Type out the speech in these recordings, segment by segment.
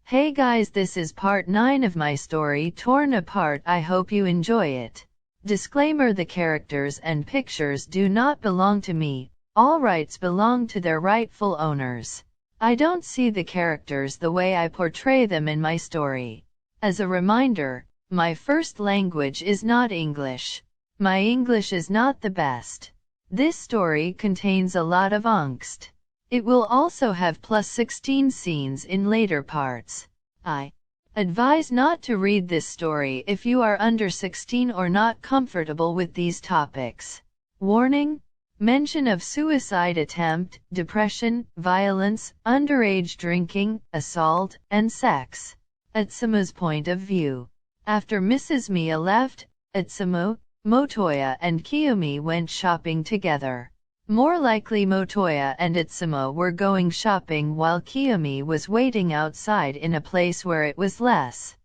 Hey guys, this is part 9 of my story Torn Apart. I hope you enjoy it. Disclaimer: the characters and pictures do not belong to me. All rights belong to their rightful owners. I don't see the characters the way I portray them in my story. As a reminder, my first language is not English. My English is not the best. This story contains a lot of angst. It will also have +16 scenes in later parts. I advise not to read this story if you are under 16 or not comfortable with these topics. Warning: mention of suicide attempt, depression, violence, underage drinking, assault, and sex. Atsumo's point of view. After Mrs. Miya left, Atsumo, Motoya and Kiyomi went shopping together. More likely Motoya and Atsumo were going shopping while Kiyomi was waiting outside in a place where it was less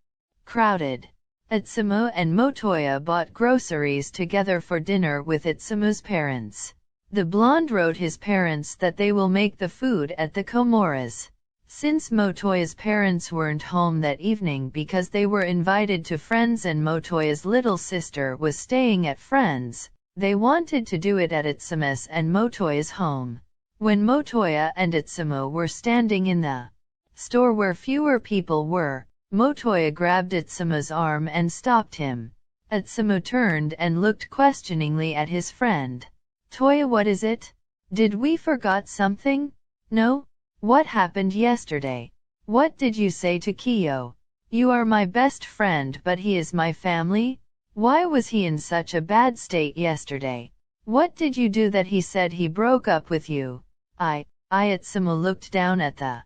crowded. Atsumo and Motoya bought groceries together for dinner with Atsumo's parents. The blonde wrote his parents that they will make the food at the Comoras. Since Motoya's parents weren't home that evening because they were invited to friends and Motoya's little sister was staying at friends, they wanted to do it at Atsumo's and Motoya's home. When Motoya and Atsumo were standing in the store where fewer people were, Motoya grabbed Atsumo's arm and stopped him. Atsumo turned and looked questioningly at his friend. "Toya, what is it? Did we forgot something?" "No. What happened yesterday? What did you say to Kiyo? You are my best friend but he is my family? Why was he in such a bad state yesterday? What did you do that he said he broke up with you?" Atsumo looked down at the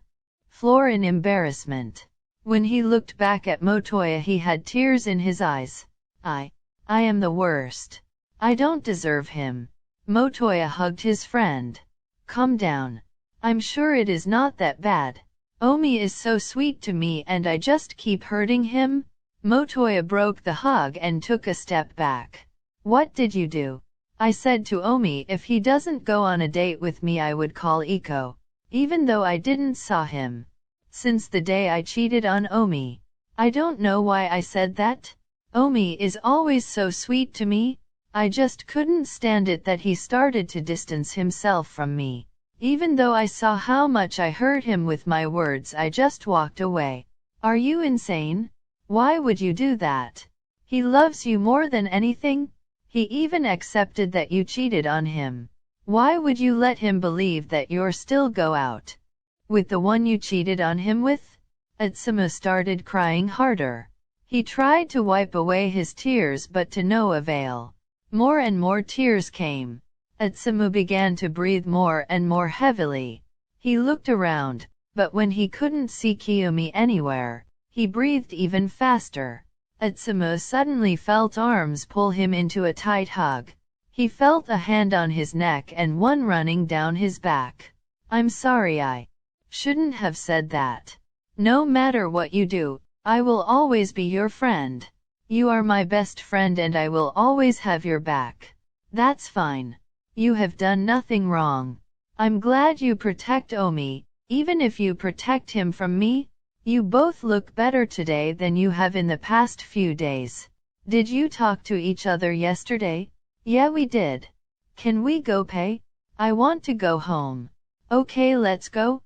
floor in embarrassment. When he looked back at Motoya he had tears in his eyes. I am the worst. I don't deserve him." Motoya hugged his friend. "Calm down. I'm sure it is not that bad. Omi is so sweet to me and I just keep hurting him." Motoya broke the hug and took a step back. "What did you do?" "I said to Omi if he doesn't go on a date with me I would call Iko. Even though I didn't saw him since the day I cheated on Omi. I don't know why I said that. Omi is always so sweet to me. I just couldn't stand it that he started to distance himself from me. Even though I saw how much I hurt him with my words I just walked away." "Are you insane? Why would you do that? He loves you more than anything. He even accepted that you cheated on him. Why would you let him believe that you're still go out with the one you cheated on him with?" Atsumo started crying harder. He tried to wipe away his tears but to no avail. More and more tears came. Atsumo began to breathe more and more heavily. He looked around, but when he couldn't see Kiyomi anywhere, he breathed even faster. Atsumo suddenly felt arms pull him into a tight hug. He felt a hand on his neck and one running down his back. "I'm sorry, I shouldn't have said that. No matter what you do, I will always be your friend. You are my best friend and I will always have your back." "That's fine. You have done nothing wrong. I'm glad you protect Omi, even if you protect him from me. You both look better today than you have in the past few days. Did you talk to each other yesterday?" "Yeah, we did. Can we go pay? I want to go home." "Okay, let's go."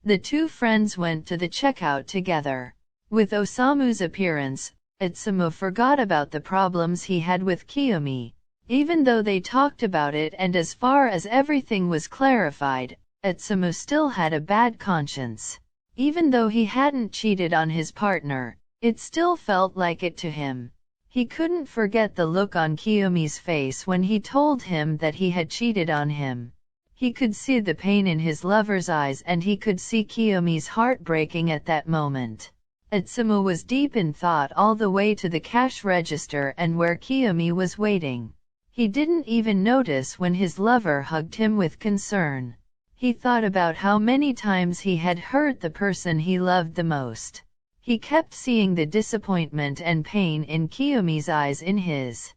The two friends went to the checkout together. With Osamu's appearance, Atsumo forgot about the problems he had with Kiyomi. Even though they talked about it and as far as everything was clarified, Atsumo still had a bad conscience. Even though he hadn't cheated on his partner, it still felt like it to him. He couldn't forget the look on Kiyomi's face when he told him that he had cheated on him. He could see the pain in his lover's eyes and he could see Kiyomi's heart breaking at that moment. Atsumo was deep in thought all the way to the cash register and where Kiyomi was waiting. He didn't even notice when his lover hugged him with concern. He thought about how many times he had hurt the person he loved the most. He kept seeing the disappointment and pain in Kiyomi's eyes in his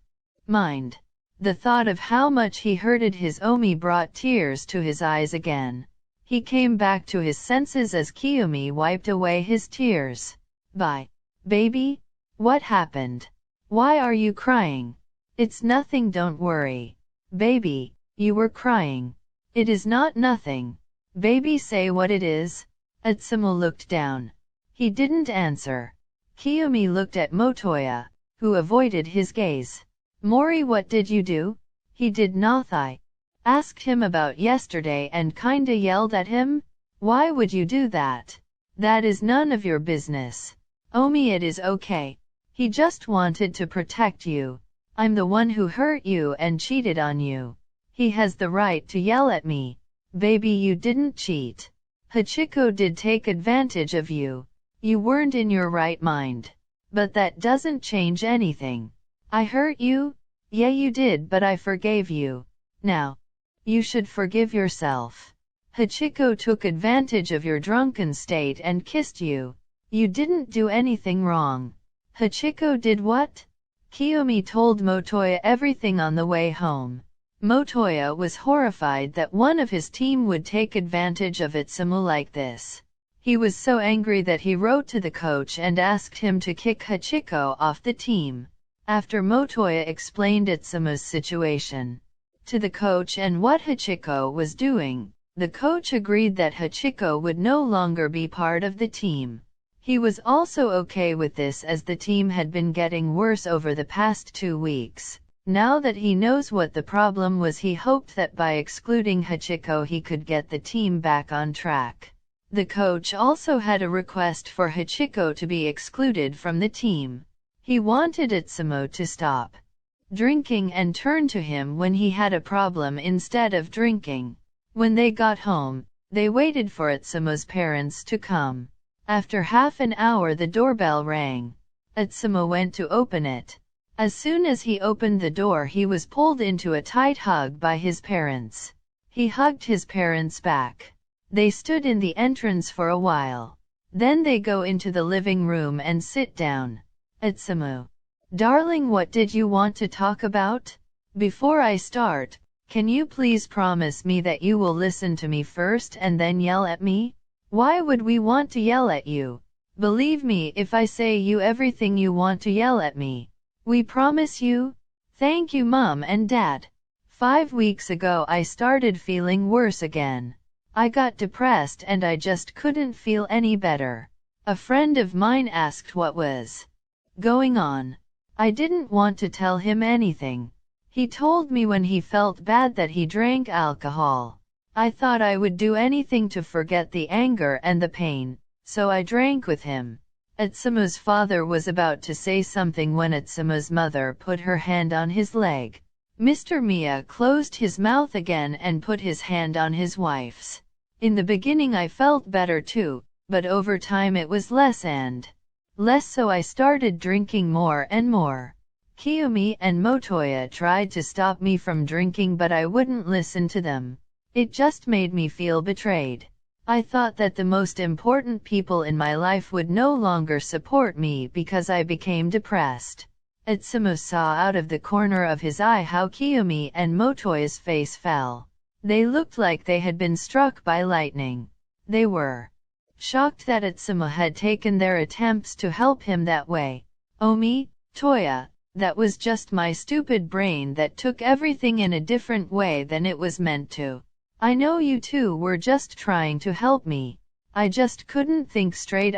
mind. The thought of how much he hurted his Omi brought tears to his eyes again. He came back to his senses as Kiyomi wiped away his tears. Baby? What happened? Why are you crying? It's nothing, don't worry. Baby, you were crying. It is not nothing. Baby, say what it is. Atsumo looked down. He didn't answer. Kiyomi looked at Motoya, who avoided his gaze. Mori, what did you do? He did not. I asked him about yesterday and kinda yelled at him? Why would you do that? That is none of your business. Omi, it is okay. He just wanted to protect you. I'm the one who hurt you and cheated on you. He has the right to yell at me. Baby, you didn't cheat. Hachiko did take advantage of you. You weren't in your right mind. But that doesn't change anything. I hurt you? Yeah, you did, but I forgave you. Now, you should forgive yourself. Hachiko took advantage of your drunken state and kissed you. You didn't do anything wrong. Hachiko did what? Kiyomi told Motoya everything on the way home. Motoya was horrified that one of his team would take advantage of Itsumo like this. He was so angry that he wrote to the coach and asked him to kick Hachiko off the team. After Motoya explained Itsumo's situation to the coach and what Hachiko was doing, the coach agreed that Hachiko would no longer be part of the team. He was also okay with this as the team had been getting worse over the past 2 weeks. Now that he knows what the problem was, he hoped that by excluding Hachiko he could get the team back on track. The coach also had a request for Hachiko to be excluded from the team. He wanted Itsumo to stop drinking and turn to him when he had a problem instead of drinking. When they got home, they waited for Itsumo's parents to come. After half an hour the doorbell rang. Itsumo went to open it. As soon as he opened the door he was pulled into a tight hug by his parents. He hugged his parents back. They stood in the entrance for a while. Then they go into the living room and sit down. Itsumo. Darling, what did you want to talk about? Before I start, can you please promise me that you will listen to me first and then yell at me? Why would we want to yell at you? Believe me if I say you everything you want to yell at me. We promise you? Thank you, Mom and Dad. 5 weeks ago I started feeling worse again. I got depressed and I just couldn't feel any better. A friend of mine asked what was going on. I didn't want to tell him anything. He told me when he felt bad that he drank alcohol. I thought I would do anything to forget the anger and the pain, so I drank with him. Itsumo's father was about to say something when Itsumo's mother put her hand on his leg. Mr. Miya closed his mouth again and put his hand on his wife's. In the beginning I felt better too, but over time it was less and less, so I started drinking more and more. Kiyomi and Motoya tried to stop me from drinking but I wouldn't listen to them. It just made me feel betrayed. I thought that the most important people in my life would no longer support me because I became depressed. Itsumo saw out of the corner of his eye how Kiyomi and Motoya's face fell. They looked like they had been struck by lightning. They were shocked that Itsumo had taken their attempts to help him that way. Omi, Toya, that was just my stupid brain that took everything in a different way than it was meant to. I know you two were just trying to help me. I just couldn't think straight.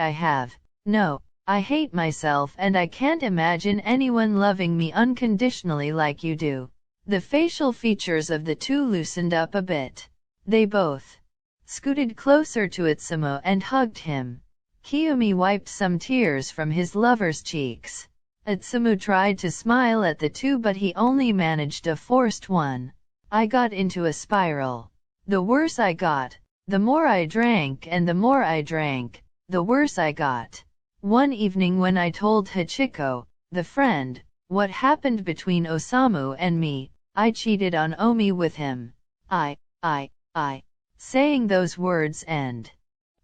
No, I hate myself and I can't imagine anyone loving me unconditionally like you do. The facial features of the two loosened up a bit. They both scooted closer to Itsumo and hugged him. Kiyomi wiped some tears from his lover's cheeks. Itsumo tried to smile at the two but he only managed a forced one. I got into a spiral. The worse I got, the more I drank, and the more I drank, the worse I got. One evening when I told Hachiko, the friend, what happened between Osamu and me, I cheated on Omi with him. Saying those words and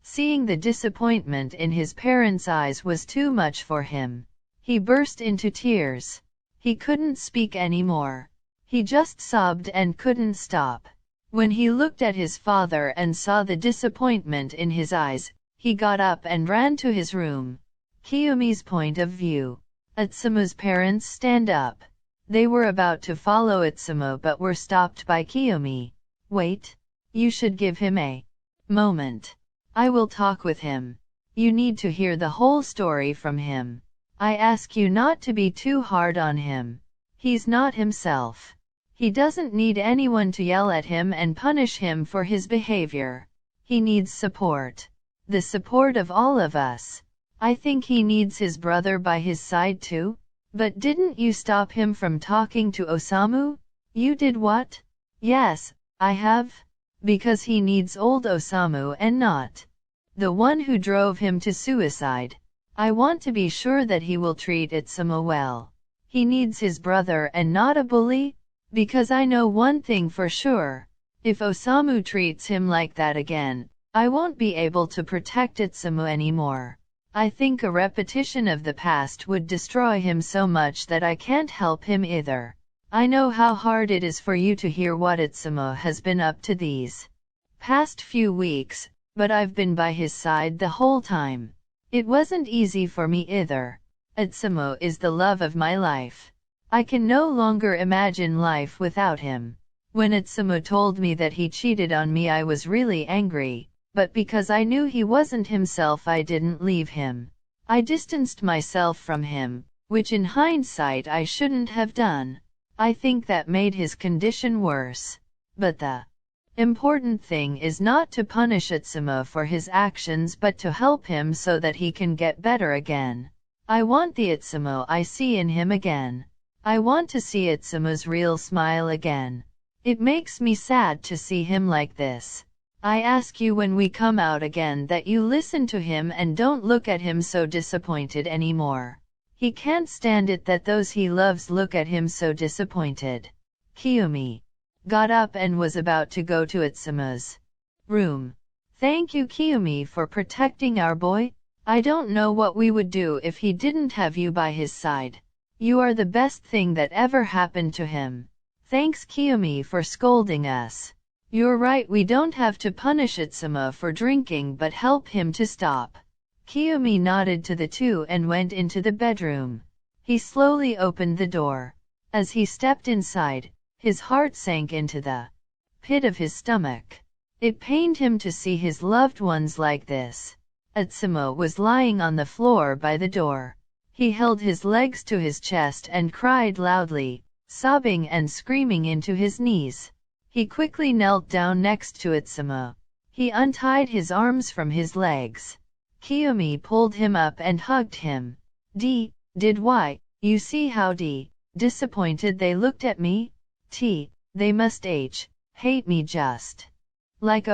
seeing the disappointment in his parents' eyes was too much for him. He burst into tears. He couldn't speak anymore. He just sobbed and couldn't stop. When he looked at his father and saw the disappointment in his eyes, he got up and ran to his room. Kiyumi's point of view. Utsumo's parents stand up. They were about to follow Utsumo but were stopped by Kiyumi. Wait. You should give him a moment. I will talk with him. You need to hear the whole story from him. I ask you not to be too hard on him. He's not himself. He doesn't need anyone to yell at him and punish him for his behavior. He needs support. The support of all of us. I think he needs his brother by his side too. But didn't you stop him from talking to Osamu? You did what? Yes, I have. Because he needs old Osamu and not the one who drove him to suicide. I want to be sure that he will treat Utsumo well. He needs his brother and not a bully. Because I know one thing for sure. If Osamu treats him like that again, I won't be able to protect Utsumo anymore. I think a repetition of the past would destroy him so much that I can't help him either. I know how hard it is for you to hear what Utsumo has been up to these past few weeks, but I've been by his side the whole time. It wasn't easy for me either. Utsumo is the love of my life. I can no longer imagine life without him. When Utsumo told me that he cheated on me, I was really angry, but because I knew he wasn't himself, I didn't leave him. I distanced myself from him, which in hindsight I shouldn't have done. I think that made his condition worse. But the important thing is not to punish Utsumo for his actions but to help him so that he can get better again. I want the Utsumo I see in him again. I want to see Utsumo's real smile again. It makes me sad to see him like this. I ask you when we come out again that you listen to him and don't look at him so disappointed anymore. He can't stand it that those he loves look at him so disappointed. Kiyumi got up and was about to go to Utsumo's room. Thank you, Kiyumi, for protecting our boy. I don't know what we would do if he didn't have you by his side. You are the best thing that ever happened to him. Thanks, Kiyumi, for scolding us. You're right, we don't have to punish Utsumo for drinking but help him to stop. Kiyumi nodded to the two and went into the bedroom. He slowly opened the door. As he stepped inside, his heart sank into the pit of his stomach. It pained him to see his loved ones like this. Utsumo was lying on the floor by the door. He held his legs to his chest and cried loudly, sobbing and screaming into his knees. He quickly knelt down next to Utsumo. He untied his arms from his legs. Kiyumi pulled him up and hugged him. Did why? You see how disappointed they looked at me? They must hate me just like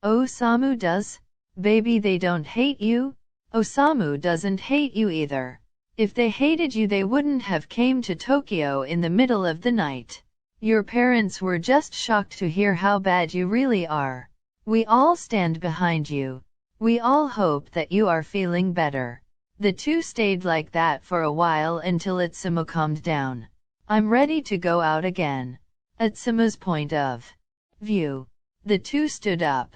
Osamu does? Baby, they don't hate you. Osamu doesn't hate you either. If they hated you, they wouldn't have came to Tokyo in the middle of the night. Your parents were just shocked to hear how bad you really are. We all stand behind you. We all hope that you are feeling better. The two stayed like that for a while until Utsumo calmed down. I'm ready to go out again. Utsumo's point of view. The two stood up.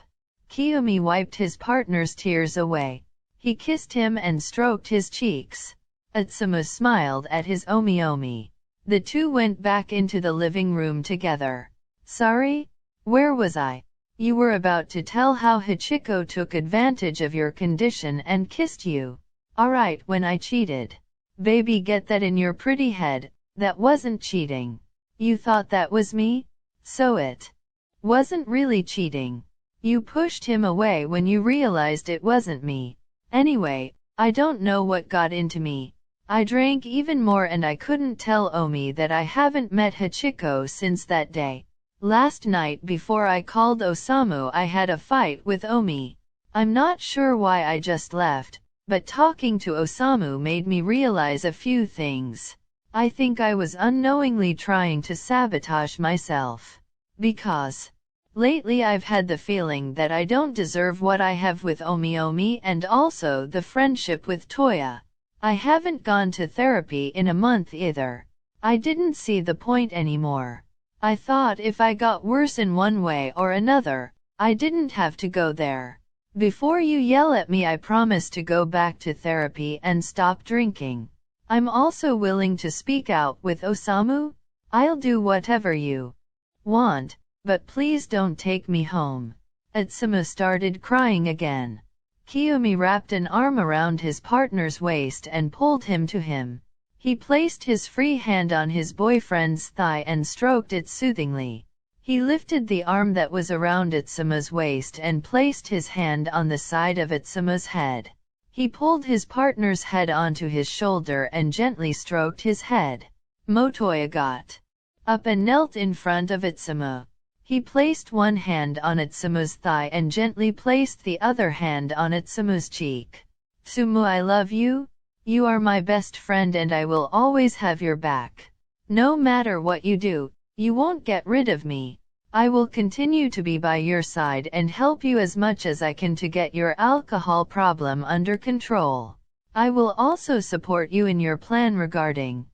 Kiyumi wiped his partner's tears away. He kissed him and stroked his cheeks. Utsumo smiled at his omi. The two went back into the living room together. Sorry? Where was I? You were about to tell how Hachiko took advantage of your condition and kissed you. Alright, when I cheated. Baby, get that in your pretty head, that wasn't cheating. You thought that was me? So it wasn't really cheating. You pushed him away when you realized it wasn't me. Anyway, I don't know what got into me. I drank even more and I couldn't tell Omi that I haven't met Hachiko since that day. Last night before I called Osamu, I had a fight with Omi. I'm not sure why I just left, but talking to Osamu made me realize a few things. I think I was unknowingly trying to sabotage myself. Because lately I've had the feeling that I don't deserve what I have with Omi and also the friendship with Toya. I haven't gone to therapy in a month either. I didn't see the point anymore. I thought if I got worse in one way or another, I didn't have to go there. Before you yell at me, I promise to go back to therapy and stop drinking. I'm also willing to speak out with Osamu. I'll do whatever you want, but please don't take me home. Atsumu started crying again. Kiyomi wrapped an arm around his partner's waist and pulled him to him. He placed his free hand on his boyfriend's thigh and stroked it soothingly. He lifted the arm that was around Atsuma's waist and placed his hand on the side of Atsuma's head. He pulled his partner's head onto his shoulder and gently stroked his head. Motoya got up and knelt in front of Atsumu. He placed one hand on Atsuma's thigh and gently placed the other hand on Atsumu's cheek. Tsumu, I love you. You are my best friend and I will always have your back. No matter what you do, you won't get rid of me. I will continue to be by your side and help you as much as I can to get your alcohol problem under control. I will also support you in your plan regarding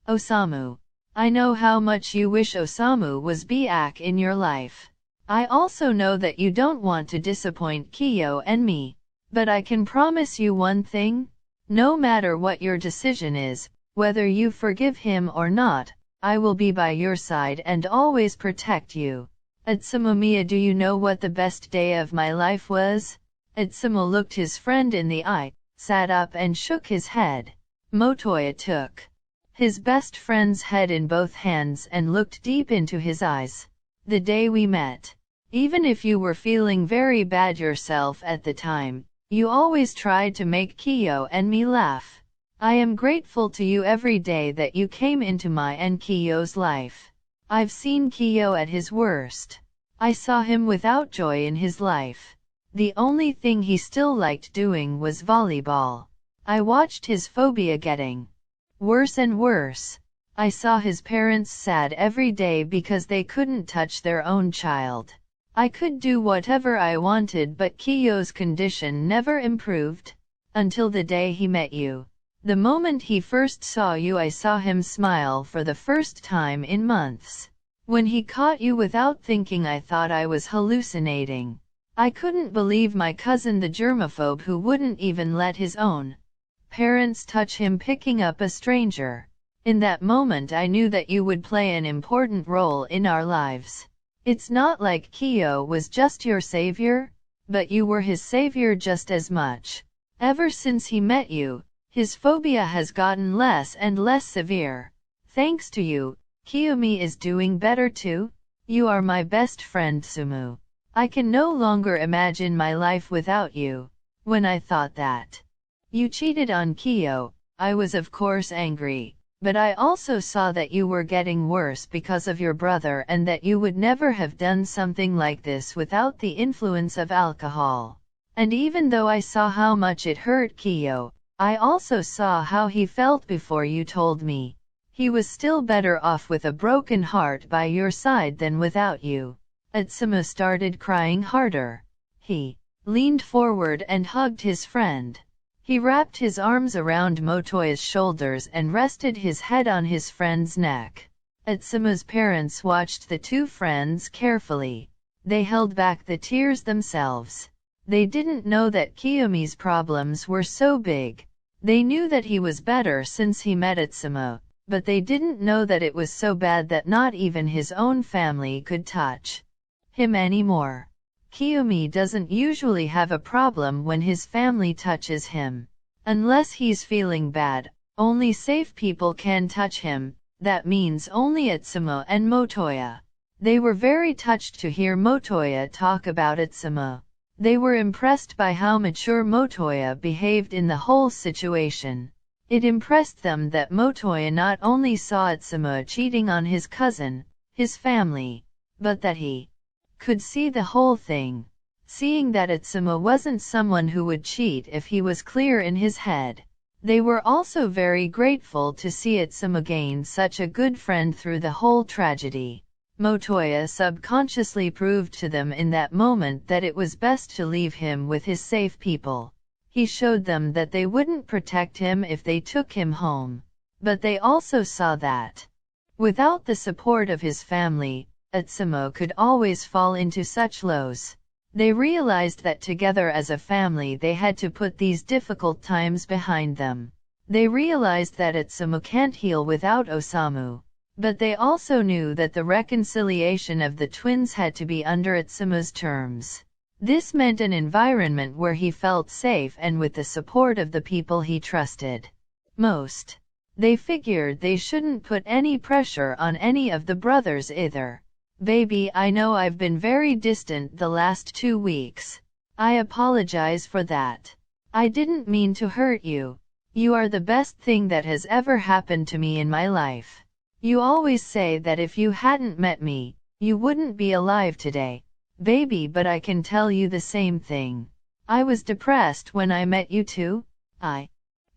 Osamu. I know how much you wish Osamu was back in your life. I also know that you don't want to disappoint Kiyo and me. But I can promise you one thing. No matter what your decision is, whether you forgive him or not, I will be by your side and always protect you. Atsumu, Miya, do you know what the best day of my life was? Atsumu looked his friend in the eye, sat up and shook his head. Motoya took his best friend's head in both hands and looked deep into his eyes. The day we met. Even if you were feeling very bad yourself at the time, you always tried to make Kiyo and me laugh. I am grateful to you every day that you came into my and Kiyo's life. I've seen Kiyo at his worst. I saw him without joy in his life. The only thing he still liked doing was volleyball. I watched his phobia getting worse and worse. I saw his parents sad every day because they couldn't touch their own child. I could do whatever I wanted, but Kiyo's condition never improved. Until the day he met you. The moment he first saw you, I saw him smile for the first time in months. When he caught you without thinking, I thought I was hallucinating. I couldn't believe my cousin, the germaphobe who wouldn't even let his own parents touch him, picking up a stranger. In that moment I knew that you would play an important role in our lives. It's not like Kiyo was just your savior, but you were his savior just as much. Ever since he met you, his phobia has gotten less and less severe. Thanks to you, Kiyomi is doing better too. You are my best friend, Tsumu. I can no longer imagine my life without you. When I thought that you cheated on Kiyo, I was of course angry. But I also saw that you were getting worse because of your brother and that you would never have done something like this without the influence of alcohol. And even though I saw how much it hurt Kiyo, I also saw how he felt before you told me. He was still better off with a broken heart by your side than without you. Atsumu started crying harder. He leaned forward and hugged his friend. He wrapped his arms around Motoya's shoulders and rested his head on his friend's neck. Atsumu's parents watched the two friends carefully. They held back the tears themselves. They didn't know that Kiyomi's problems were so big. They knew that he was better since he met Atsumu, but they didn't know that it was so bad that not even his own family could touch him anymore. Kiyomi doesn't usually have a problem when his family touches him. Unless he's feeling bad, only safe people can touch him. That means only Atsumu and Motoya. They were very touched to hear Motoya talk about Atsumu. They were impressed by how mature Motoya behaved in the whole situation. It impressed them that Motoya not only saw Atsumu cheating on his cousin, his family, but that he could see the whole thing. Seeing that Atsumu wasn't someone who would cheat if he was clear in his head. They were also very grateful to see Atsumu gain such a good friend through the whole tragedy. Motoya subconsciously proved to them in that moment that it was best to leave him with his safe people. He showed them that they wouldn't protect him if they took him home. But they also saw that Without the support of his family, Utsumo could always fall into such lows. They realized that together as a family they had to put these difficult times behind them. They realized that Utsumo can't heal without Osamu. But they also knew that the reconciliation of the twins had to be under Utsumo's terms. This meant an environment where he felt safe and with the support of the people he trusted most. They figured they shouldn't put any pressure on any of the brothers either. Baby, I know I've been very distant the last 2 weeks. I apologize for that. I didn't mean to hurt you. You are the best thing that has ever happened to me in my life. You always say that if you hadn't met me, you wouldn't be alive today. Baby, but I can tell you the same thing. I was depressed when I met you too. I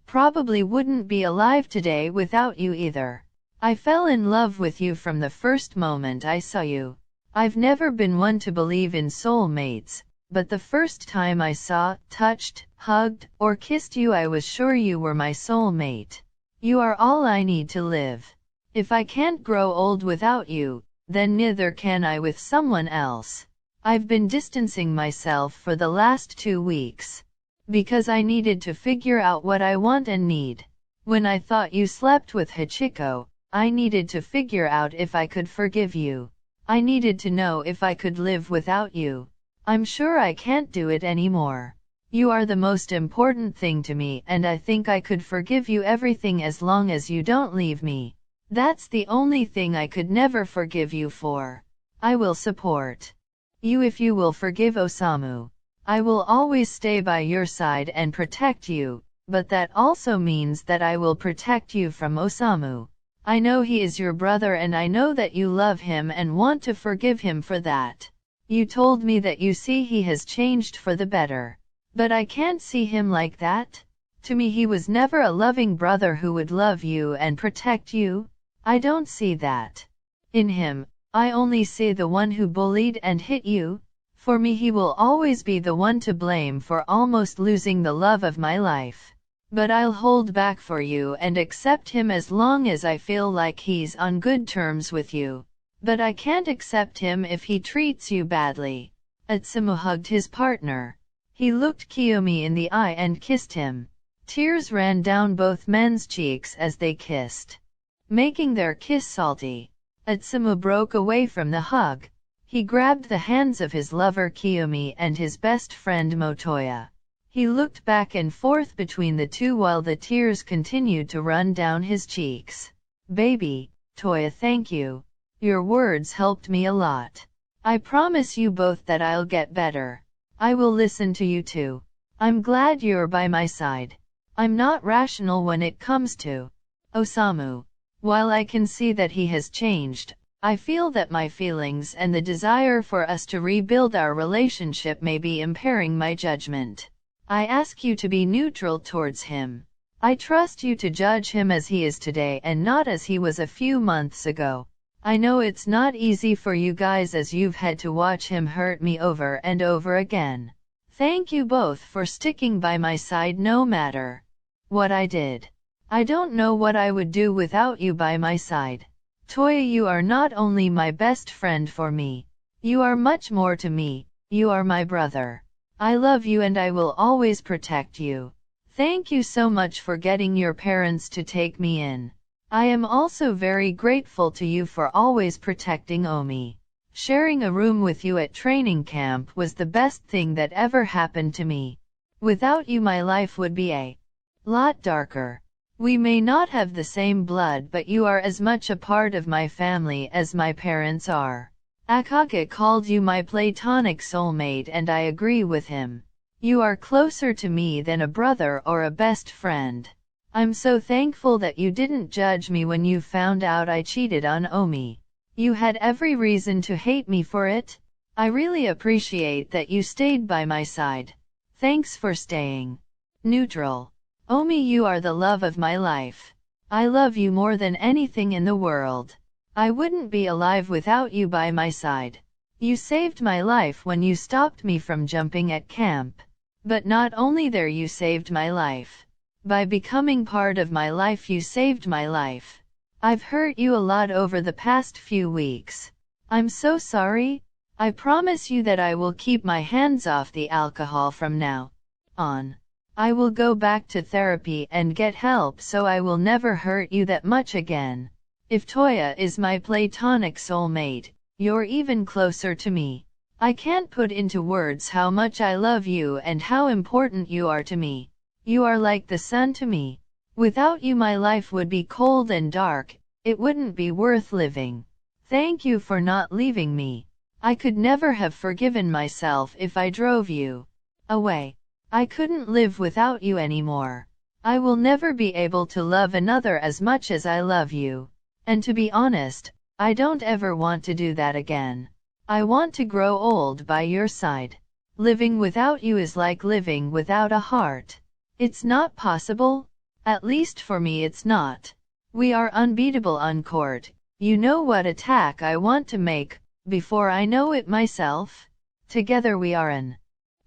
probably wouldn't be alive today without you either. I fell in love with you from the first moment I saw you. I've never been one to believe in soulmates, but the first time I saw, touched, hugged, or kissed you I was sure you were my soulmate. You are all I need to live. If I can't grow old without you, then neither can I with someone else. I've been distancing myself for the last 2 weeks. Because I needed to figure out what I want and need. When I thought you slept with Hachiko, I needed to figure out if I could forgive you. I needed to know if I could live without you. I'm sure I can't do it anymore. You are the most important thing to me and I think I could forgive you everything as long as you don't leave me. That's the only thing I could never forgive you for. I will support you if you will forgive Osamu. I will always stay by your side and protect you, but that also means that I will protect you from Osamu. I know he is your brother and I know that you love him and want to forgive him for that. You told me that you see he has changed for the better. But I can't see him like that. To me he was never a loving brother who would love you and protect you. I don't see that in him. I only see the one who bullied and hit you. For me he will always be the one to blame for almost losing the love of my life. But I'll hold back for you and accept him as long as I feel like he's on good terms with you. But I can't accept him if he treats you badly. Utsumo hugged his partner. He looked Kiyomi in the eye and kissed him. Tears ran down both men's cheeks as they kissed, making their kiss salty. Utsumo broke away from the hug. He grabbed the hands of his lover Kiyomi and his best friend Motoya. He looked back and forth between the two while the tears continued to run down his cheeks. Baby, Toya, thank you. Your words helped me a lot. I promise you both that I'll get better. I will listen to you too. I'm glad you're by my side. I'm not rational when it comes to Osamu. While I can see that he has changed, I feel that my feelings and the desire for us to rebuild our relationship may be impairing my judgment. I ask you to be neutral towards him. I trust you to judge him as he is today and not as he was a few months ago. I know it's not easy for you guys as you've had to watch him hurt me over and over again. Thank you both for sticking by my side no matter what I did. I don't know what I would do without you by my side. Toya, you are not only my best friend for me. You are much more to me. You are my brother. I love you and I will always protect you. Thank you so much for getting your parents to take me in. I am also very grateful to you for always protecting Omi. Sharing a room with you at training camp was the best thing that ever happened to me. Without you my life would be a lot darker. We may not have the same blood, but you are as much a part of my family as my parents are. Akage called you my platonic soulmate and I agree with him. You are closer to me than a brother or a best friend. I'm so thankful that you didn't judge me when you found out I cheated on Omi. You had every reason to hate me for it. I really appreciate that you stayed by my side. Thanks for staying neutral. Omi, you are the love of my life. I love you more than anything in the world. I wouldn't be alive without you by my side. You saved my life when you stopped me from jumping at camp. But not only there, you saved my life. By becoming part of my life you saved my life. I've hurt you a lot over the past few weeks. I'm so sorry. I promise you that I will keep my hands off the alcohol from now on. I will go back to therapy and get help so I will never hurt you that much again. If Toya is my platonic soulmate, you're even closer to me. I can't put into words how much I love you and how important you are to me. You are like the sun to me. Without you my life would be cold and dark, it wouldn't be worth living. Thank you for not leaving me. I could never have forgiven myself if I drove you away. I couldn't live without you anymore. I will never be able to love another as much as I love you. And to be honest, I don't ever want to do that again. I want to grow old by your side. Living without you is like living without a heart. It's not possible. At least for me it's not. We are unbeatable on court. You know what attack I want to make, before I know it myself? Together we are an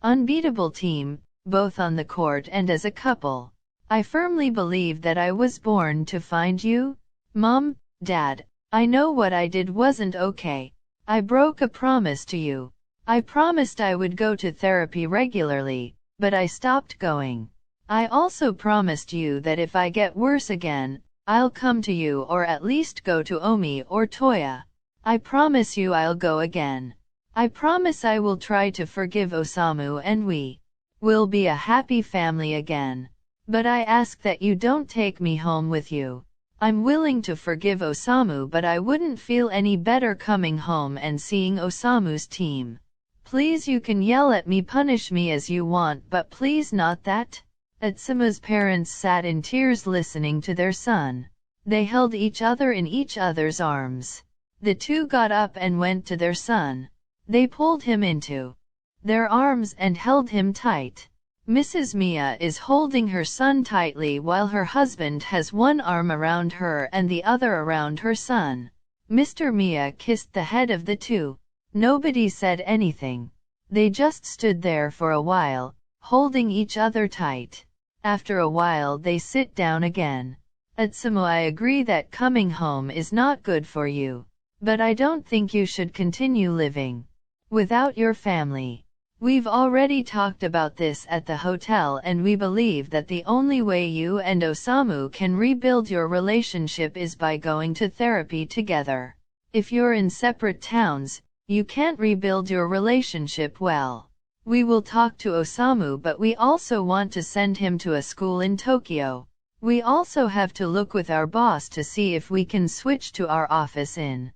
unbeatable team, both on the court and as a couple. I firmly believe that I was born to find you. Mom, Dad, I know what I did wasn't okay. I broke a promise to you. I promised I would go to therapy regularly, but I stopped going. I also promised you that if I get worse again, I'll come to you or at least go to Omi or Toya. I promise you I'll go again. I promise I will try to forgive Osamu and we will be a happy family again. But I ask that you don't take me home with you. I'm willing to forgive Osamu, but I wouldn't feel any better coming home and seeing Osamu's team. Please, you can yell at me, punish me as you want, but please not that. Atsuma's parents sat in tears listening to their son. They held each other in each other's arms. The two got up and went to their son. They pulled him into their arms and held him tight. Mrs. Miya is holding her son tightly while her husband has one arm around her and the other around her son. Mr. Miya kissed the head of the two. Nobody said anything. They just stood there for a while, holding each other tight. After a while they sit down again. Atsumu, I agree that coming home is not good for you. But I don't think you should continue living without your family. We've already talked about this at the hotel and we believe that the only way you and Osamu can rebuild your relationship is by going to therapy together. If you're in separate towns, you can't rebuild your relationship well. We will talk to Osamu, but we also want to send him to a school in Tokyo. We also have to look with our boss to see if we can switch to our office in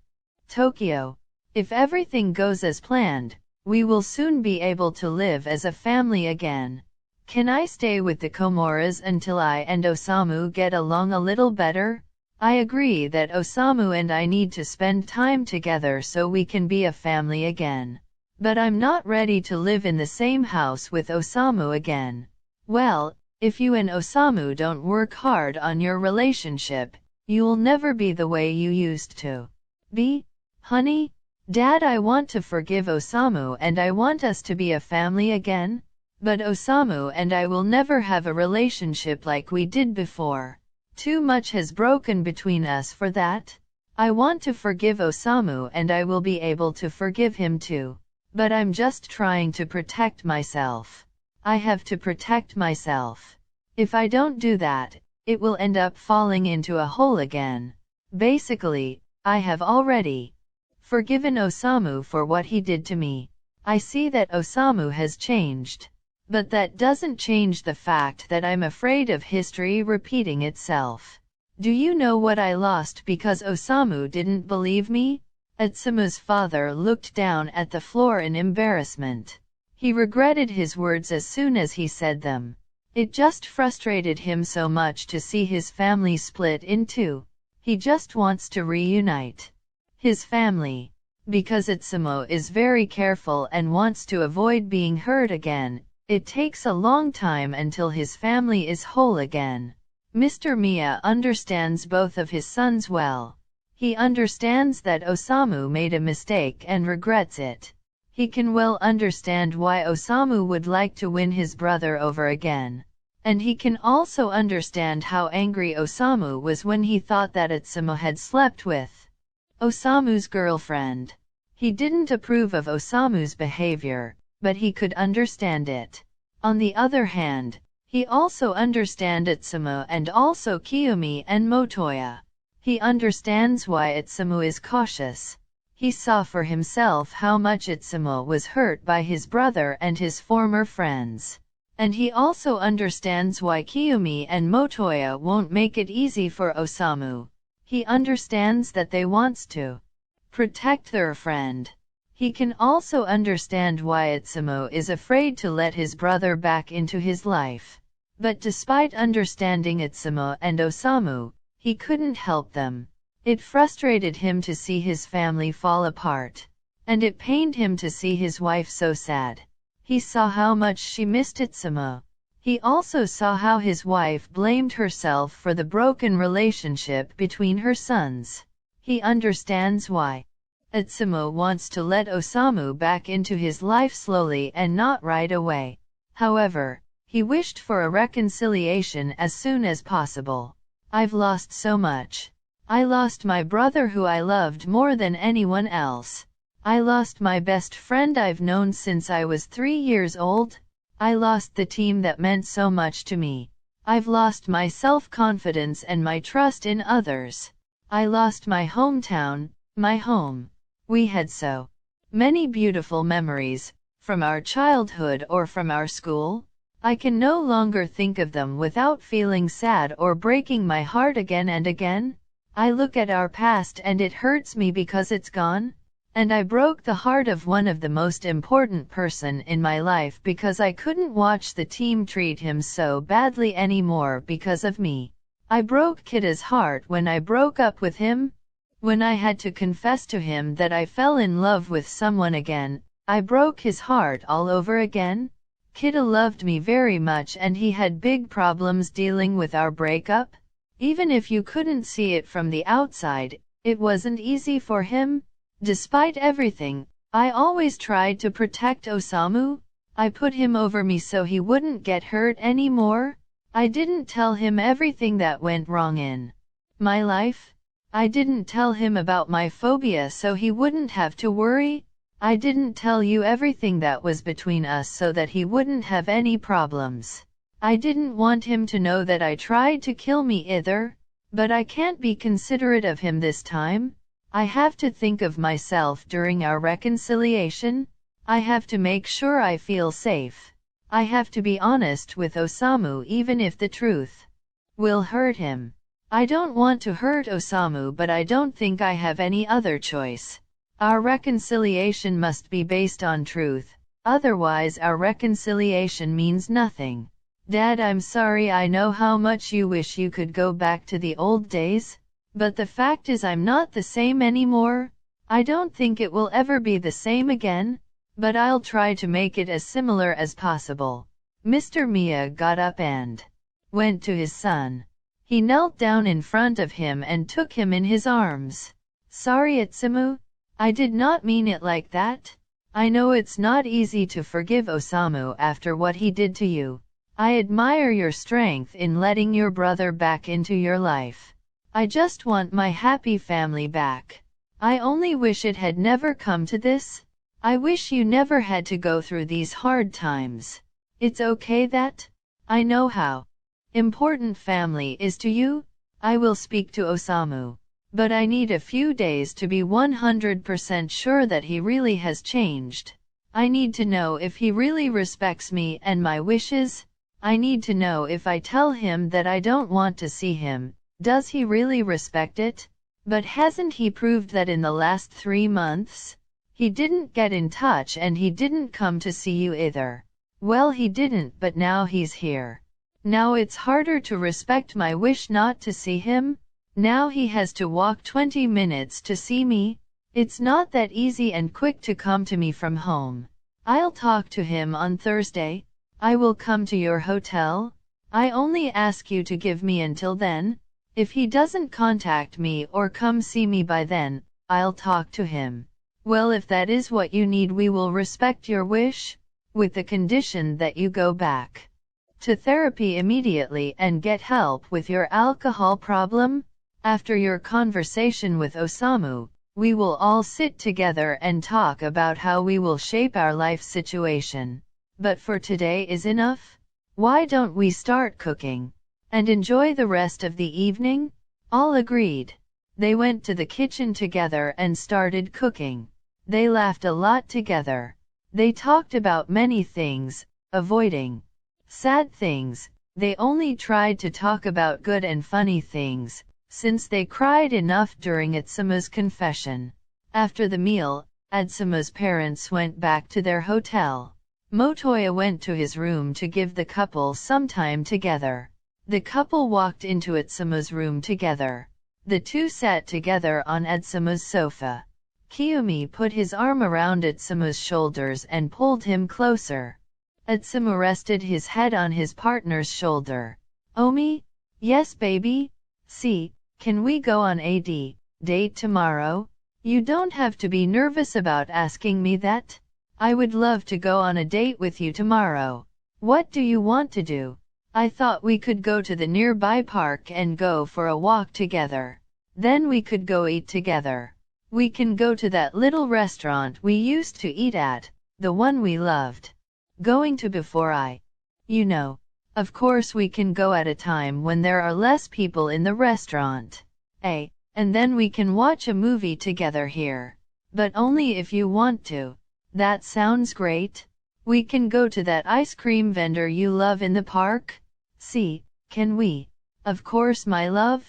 Tokyo. If everything goes as planned, we will soon be able to live as a family again. Can I stay with the Komoras until I and Osamu get along a little better? I agree that Osamu and I need to spend time together so we can be a family again. But I'm not ready to live in the same house with Osamu again. Well, if you and Osamu don't work hard on your relationship, you'll never be the way you used to be. Honey? Dad, I want to forgive Osamu and I want us to be a family again. But Osamu and I will never have a relationship like we did before. Too much has broken between us for that. I want to forgive Osamu and I will be able to forgive him too. But I'm just trying to protect myself. I have to protect myself. If I don't do that, it will end up falling into a hole again. Basically, I have already forgiven Osamu for what he did to me. I see that Osamu has changed. But that doesn't change the fact that I'm afraid of history repeating itself. Do you know what I lost because Osamu didn't believe me? Atsuma's father looked down at the floor in embarrassment. He regretted his words as soon as he said them. It just frustrated him so much to see his family split in two. He just wants to reunite his family. Because Atsumo is very careful and wants to avoid being hurt again, it takes a long time until his family is whole again. Mr. Miya understands both of his sons well. He understands that Osamu made a mistake and regrets it. He can well understand why Osamu would like to win his brother over again. And he can also understand how angry Osamu was when he thought that Itsumo had slept with Osamu's girlfriend. He didn't approve of Osamu's behavior, but he could understand it. On the other hand, he also understands Itsumo and also Kiyomi and Motoya. He understands why Itsumo is cautious. He saw for himself how much Itsumo was hurt by his brother and his former friends. And he also understands why Kiyomi and Motoya won't make it easy for Osamu. He understands that they wants to protect their friend. He can also understand why Itsumo is afraid to let his brother back into his life. But despite understanding Itsumo and Osamu, he couldn't help them. It frustrated him to see his family fall apart. And it pained him to see his wife so sad. He saw how much she missed Itsumo. He also saw how his wife blamed herself for the broken relationship between her sons. He understands why Itsumo wants to let Osamu back into his life slowly and not right away. However, he wished for a reconciliation as soon as possible. I've lost so much. I lost my brother who I loved more than anyone else. I lost my best friend I've known since I was 3 years old. I lost the team that meant so much to me. I've lost my self-confidence and my trust in others. I lost my hometown, my home. We had so many beautiful memories, from our childhood or from our school. I can no longer think of them without feeling sad or breaking my heart again and again. I look at our past and it hurts me because it's gone. And I broke the heart of one of the most important person in my life because I couldn't watch the team treat him so badly anymore because of me. I broke Kita's heart when I broke up with him. When I had to confess to him that I fell in love with someone again, I broke his heart all over again. Kita loved me very much and he had big problems dealing with our breakup. Even if you couldn't see it from the outside, it wasn't easy for him. Despite everything, I always tried to protect Osamu. I put him over me so he wouldn't get hurt anymore. I didn't tell him everything that went wrong in my life. I didn't tell him about my phobia so he wouldn't have to worry. I didn't tell you everything that was between us so that he wouldn't have any problems. I didn't want him to know that I tried to kill me either. But I can't be considerate of him this time. I have to think of myself during our reconciliation. I have to make sure I feel safe. I have to be honest with Osamu even if the truth will hurt him. I don't want to hurt Osamu but I don't think I have any other choice. Our reconciliation must be based on truth, otherwise our reconciliation means nothing. Dad, I'm sorry, I know how much you wish you could go back to the old days, but the fact is I'm not the same anymore. I don't think it will ever be the same again, but I'll try to make it as similar as possible. Mr. Miya got up and went to his son. He knelt down in front of him and took him in his arms. Sorry, Itsumu. I did not mean it like that. I know it's not easy to forgive Osamu after what he did to you. I admire your strength in letting your brother back into your life. I just want my happy family back. I only wish it had never come to this. I wish you never had to go through these hard times. It's okay that I know how important family is to you. I will speak to Osamu. But I need a few days to be 100% sure that he really has changed. I need to know if he really respects me and my wishes. I need to know if I tell him that I don't want to see him, does he really respect it? But hasn't he proved that in the last 3 months? He didn't get in touch and he didn't come to see you either. Well, he didn't, but now he's here. Now it's harder to respect my wish not to see him. Now he has to walk 20 minutes to see me. It's not that easy and quick to come to me from home. I'll talk to him on Thursday. I will come to your hotel. I only ask you to give me until then. If he doesn't contact me or come see me by then, I'll talk to him. Well, if that is what you need, we will respect your wish, with the condition that you go back to therapy immediately and get help with your alcohol problem? After your conversation with Osamu, we will all sit together and talk about how we will shape our life situation. But for today is enough? Why don't we start cooking and enjoy the rest of the evening? All agreed. They went to the kitchen together and started cooking. They laughed a lot together. They talked about many things, avoiding sad things. They only tried to talk about good and funny things, since they cried enough during Atsuma's confession. After the meal, Atsuma's parents went back to their hotel. Motoya went to his room to give the couple some time together. The couple walked into Atsuma's room together. The two sat together on Atsuma's sofa. Kiyomi put his arm around Atsuma's shoulders and pulled him closer. Atsuma rested his head on his partner's shoulder. Omi? Yes, baby? See, can we go on a date tomorrow? You don't have to be nervous about asking me that. I would love to go on a date with you tomorrow. What do you want to do? I thought we could go to the nearby park and go for a walk together. Then we could go eat together. We can go to that little restaurant we used to eat at, the one we loved going to before of course we can go at a time when there are less people in the restaurant. And then we can watch a movie together here. But only if you want to. That sounds great. We can go to that ice cream vendor you love in the park? See, can we? Of course, my love.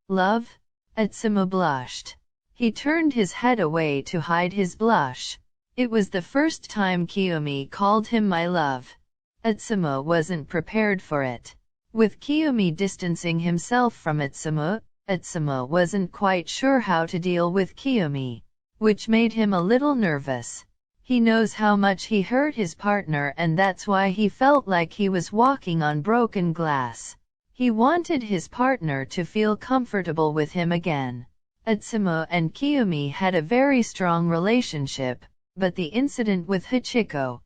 Love? Atsuma blushed. He turned his head away to hide his blush. It was the first time Kiyomi called him my love. Atsuma wasn't prepared for it. With Kiyomi distancing himself from Atsuma, Atsuma wasn't quite sure how to deal with Kiyomi, which made him a little nervous. He knows how much he hurt his partner, and that's why he felt like he was walking on broken glass. He wanted his partner to feel comfortable with him again. Atsuma and Kiyomi had a very strong relationship, but the incident with Hachiko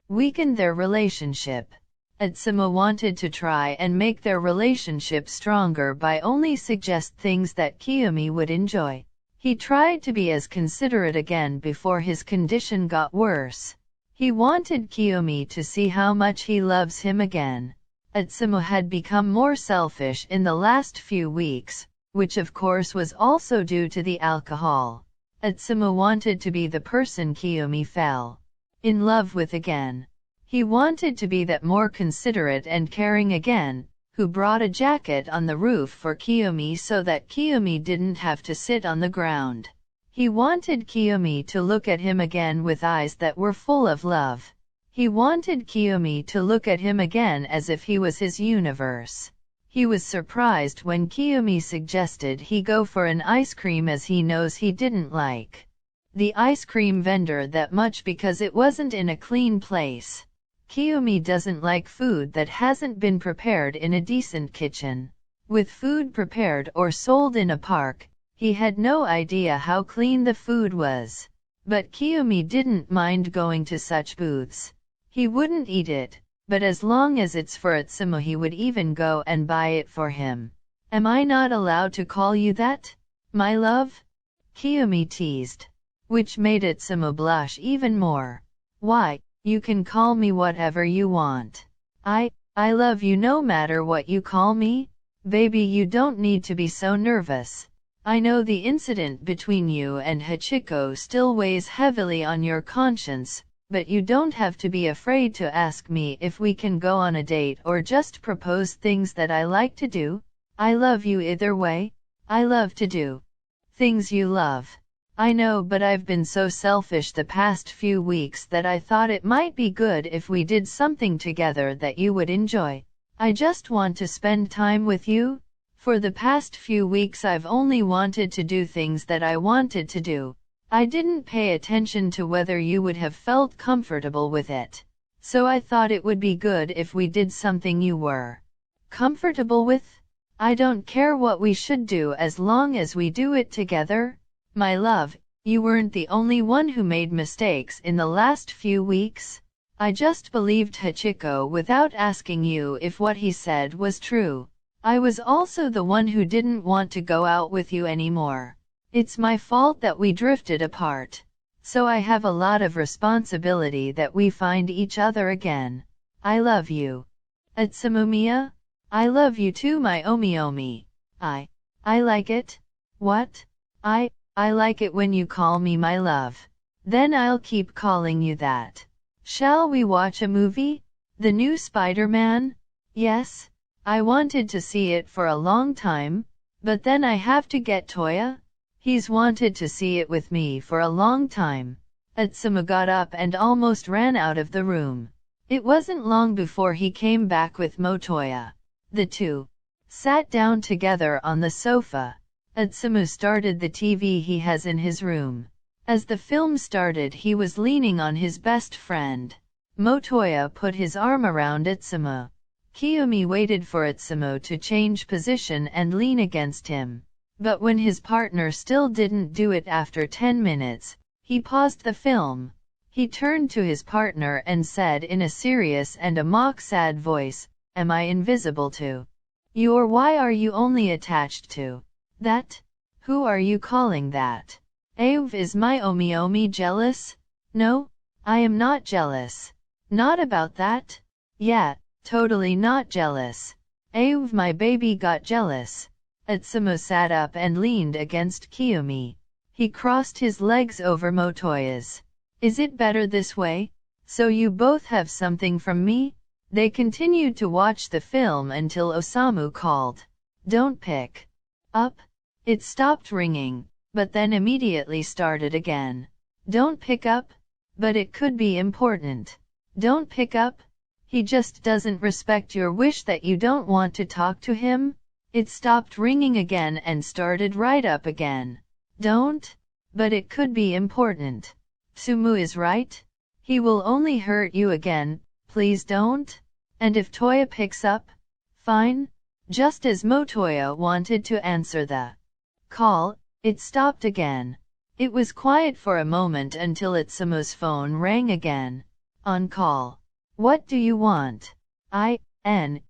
weakened their relationship. Atsuma wanted to try and make their relationship stronger by only suggest things that Kiyomi would enjoy. He tried to be as considerate again before his condition got worse. He wanted Kiyomi to see how much he loves him again. Atsuma had become more selfish in the last few weeks, which of course was also due to the alcohol. Atsuma wanted to be the person Kiyomi fell in love with again. He wanted to be that more considerate and caring again, who brought a jacket on the roof for Kiyomi so that Kiyomi didn't have to sit on the ground. He wanted Kiyomi to look at him again with eyes that were full of love. He wanted Kiyomi to look at him again as if he was his universe. He was surprised when Kiyomi suggested he go for an ice cream, as he knows he didn't like the ice cream vendor that much because it wasn't in a clean place. Kiyomi doesn't like food that hasn't been prepared in a decent kitchen. With food prepared or sold in a park, he had no idea how clean the food was. But Kiyomi didn't mind going to such booths. He wouldn't eat it, but as long as it's for Atsuma he would even go and buy it for him. Am I not allowed to call you that, my love? Kiyomi teased, which made Atsuma blush even more. Why, you can call me whatever you want. I love you no matter what you call me. Baby, you don't need to be so nervous. I know the incident between you and Hachiko still weighs heavily on your conscience, but you don't have to be afraid to ask me if we can go on a date or just propose things that I like to do. I love you either way. I love to do things you love. I know, but I've been so selfish the past few weeks that I thought it might be good if we did something together that you would enjoy. I just want to spend time with you. For the past few weeks I've only wanted to do things that I wanted to do. I didn't pay attention to whether you would have felt comfortable with it. So I thought it would be good if we did something you were comfortable with. I don't care what we should do as long as we do it together. My love, you weren't the only one who made mistakes in the last few weeks. I just believed Hachiko without asking you if what he said was true. I was also the one who didn't want to go out with you anymore. It's my fault that we drifted apart. So I have a lot of responsibility that we find each other again. I love you. Atsumu Miya? I love you too, my Omi. I like it. What? I like it when you call me my love. Then I'll keep calling you that. Shall we watch a movie? The new Spider-Man? Yes. I wanted to see it for a long time, but then I have to get Toya. He's wanted to see it with me for a long time. Atsumu got up and almost ran out of the room. It wasn't long before he came back with Motoya. The two sat down together on the sofa. Atsumu started the TV he has in his room. As the film started, he was leaning on his best friend. Motoya put his arm around Atsumu. Kiyomi waited for Atsumu to change position and lean against him. But when his partner still didn't do it after 10 minutes, he paused the film. He turned to his partner and said in a serious and a mock-sad voice, "Am I invisible to you, or why are you only attached to that? Who are you calling that? Is my Omi jealous? No, I am not jealous. Not about that? Yeah, totally not jealous. My baby got jealous." Atsumu sat up and leaned against Kiyomi. He crossed his legs over Motoya's. "Is it better this way? So you both have something from me?" They continued to watch the film until Osamu called, "Don't pick up." It stopped ringing, but then immediately started again. "Don't pick up? But it could be important. Don't pick up? He just doesn't respect your wish that you don't want to talk to him?" It stopped ringing again and started right up again. "Don't? But it could be important. Sumu is right. He will only hurt you again, please don't. And if Toya picks up? Fine." Just as Motoya wanted to answer the call, it stopped again. It was quiet for a moment until Itsumu's phone rang again. "On call. What do you want?" "I-N-E-E-D-T,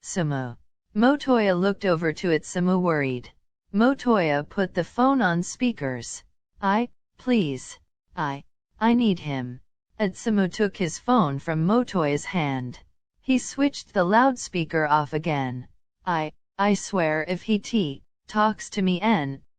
Sumu." Motoya looked over to Itsumu worried. Motoya put the phone on speakers. Please. I need him." Itsumu took his phone from Motoya's hand. He switched the loudspeaker off again. I swear if he talks to me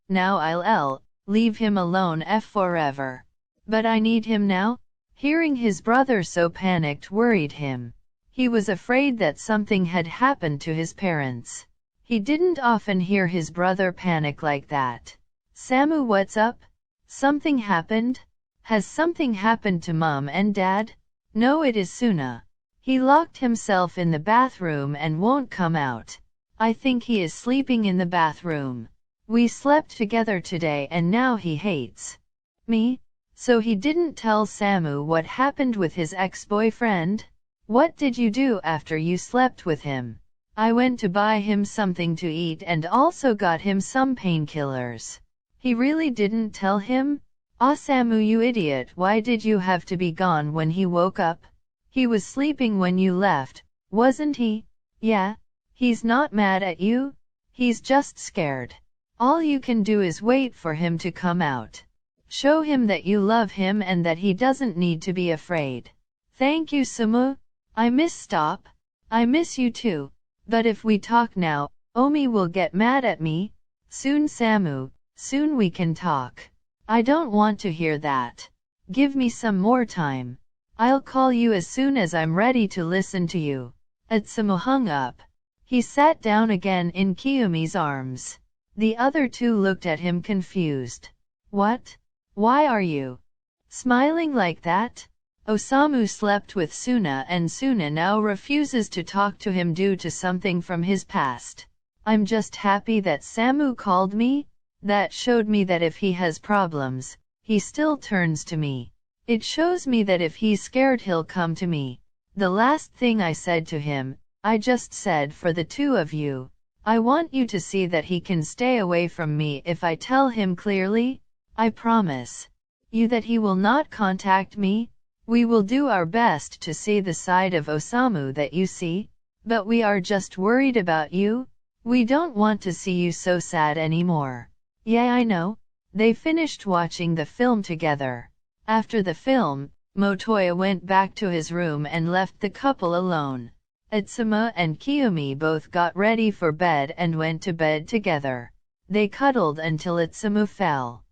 now I'll leave him alone forever. But I need him now." Hearing his brother so panicked worried him. He was afraid that something had happened to his parents. He didn't often hear his brother panic like that. "Samu, what's up? Something happened? Has something happened to Mom and Dad?" "No, it is Suna. He locked himself in the bathroom and won't come out. I think he is sleeping in the bathroom. We slept together today and now he hates me." "So he didn't tell Samu what happened with his ex-boyfriend? What did you do after you slept with him?" "I went to buy him something to eat and also got him some painkillers." "He really didn't tell him? Samu, you idiot, why did you have to be gone when he woke up? He was sleeping when you left, wasn't he?" "Yeah. He's not mad at you. He's just scared. All you can do is wait for him to come out. Show him that you love him and that he doesn't need to be afraid." "Thank you, Sumu. I miss you too. But if we talk now, Omi will get mad at me." "Soon, Samu, soon we can talk." "I don't want to hear that. Give me some more time. I'll call you as soon as I'm ready to listen to you." Atsumu hung up. He sat down again in Kiyomi's arms. The other two looked at him confused. "What? Why are you smiling like that?" Osamu slept with Suna and Suna now refuses to talk to him due to something from his past. "I'm just happy that Samu called me. That showed me that if he has problems, he still turns to me. It shows me that if he's scared he'll come to me. The last thing I said to him, I just said for the two of you. I want you to see that he can stay away from me if I tell him clearly. I promise you that he will not contact me." We will do our best to see the side of Osamu that you see, but we are just worried about you. We don't want to see you so sad anymore. Yeah, I know. They finished watching the film together. After the film, Motoya went back to his room and left the couple alone. Itsuma and Kiyomi both got ready for bed and went to bed together. They cuddled until Itsuma fell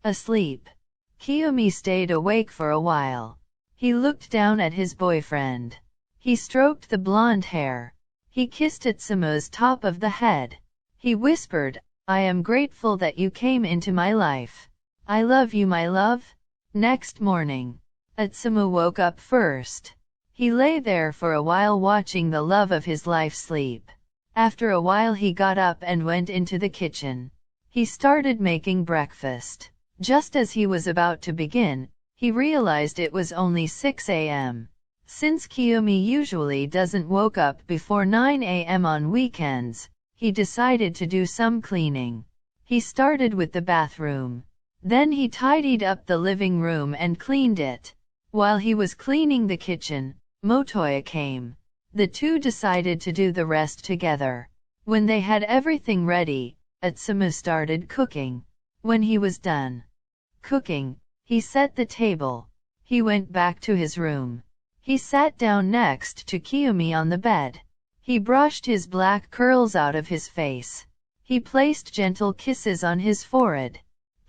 asleep. Kiyomi stayed awake for a while. He looked down at his boyfriend. He stroked the blonde hair. He kissed Itsuma's top of the head. He whispered, "I am grateful that you came into my life. I love you, my love." Next morning, Itsuma woke up first. He lay there for a while watching the love of his life sleep. After a while he got up and went into the kitchen. He started making breakfast. Just as he was about to begin, he realized it was only 6 a.m. Since Kiyomi usually doesn't woke up before 9 a.m. on weekends, he decided to do some cleaning. He started with the bathroom. Then he tidied up the living room and cleaned it. While he was cleaning the kitchen, Motoya came. The two decided to do the rest together. When they had everything ready, Itsuma started cooking. When he was done cooking, he set the table. He went back to his room. He sat down next to Kiyomi on the bed. He brushed his black curls out of his face. He placed gentle kisses on his forehead.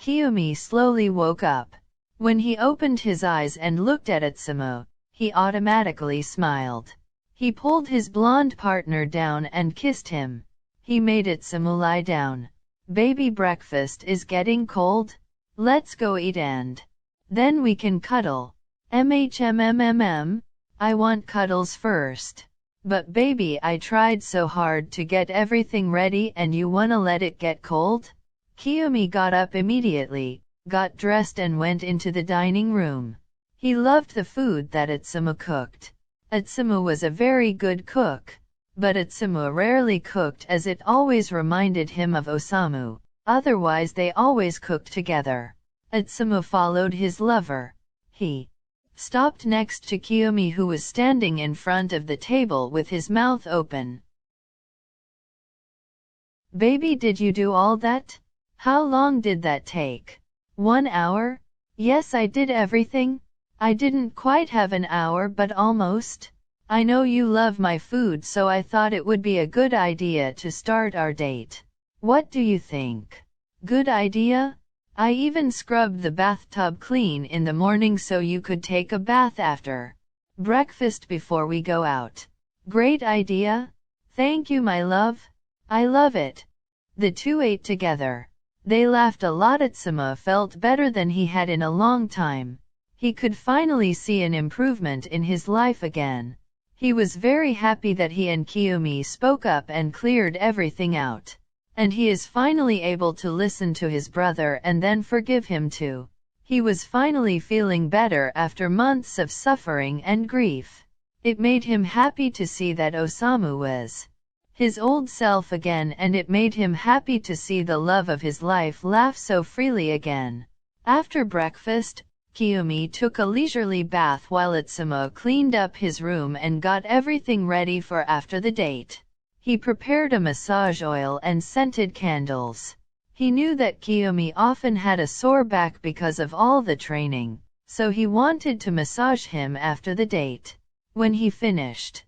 Kiyomi slowly woke up. When he opened his eyes and looked at Itsuma, he automatically smiled. He pulled his blonde partner down and kissed him. He made Itsuma lie down. "Baby, breakfast is getting cold. Let's go eat and then we can cuddle." "MHMMMM, I want cuddles first. But baby, I tried so hard to get everything ready and you wanna let it get cold?" Kiyomi got up immediately, got dressed and went into the dining room. He loved the food that Itsuma cooked. Itsuma was a very good cook. But Itsuma rarely cooked as it always reminded him of Osamu, otherwise they always cooked together. Itsuma followed his lover. He stopped next to Kiyomi who was standing in front of the table with his mouth open. "Baby, did you do all that? How long did that take?" "1 hour? Yes, I did everything. I didn't quite have an hour but almost. I know you love my food so I thought it would be a good idea to start our date. What do you think?" "Good idea? I even scrubbed the bathtub clean in the morning so you could take a bath after breakfast before we go out." "Great idea. Thank you, my love. I love it." The two ate together. They laughed a lot. Itsuma felt better than he had in a long time. He could finally see an improvement in his life again. He was very happy that he and Kiyomi spoke up and cleared everything out. And he is finally able to listen to his brother and then forgive him too. He was finally feeling better after months of suffering and grief. It made him happy to see that Osamu was his old self again, and it made him happy to see the love of his life laugh so freely again. After breakfast, Kiyomi took a leisurely bath while Itsuma cleaned up his room and got everything ready for after the date. He prepared a massage oil and scented candles. He knew that Kiyomi often had a sore back because of all the training, so he wanted to massage him after the date. When he finished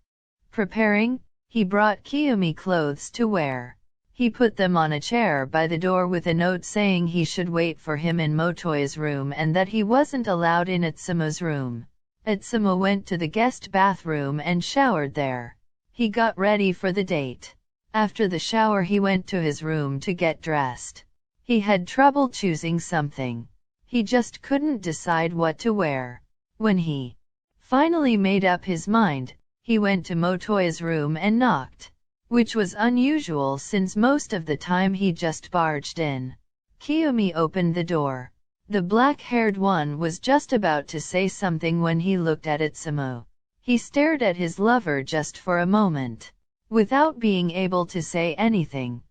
preparing, he brought Kiyomi clothes to wear. He put them on a chair by the door with a note saying he should wait for him in Motoya's room and that he wasn't allowed in Itsuma's room. Itsuma went to the guest bathroom and showered there. He got ready for the date. After the shower he went to his room to get dressed. He had trouble choosing something. He just couldn't decide what to wear. When he finally made up his mind, he went to Motoya's room and knocked, which was unusual since most of the time he just barged in. Kiyomi opened the door. The black-haired one was just about to say something when he looked at Itsuma. He stared at his lover just for a moment, without being able to say anything.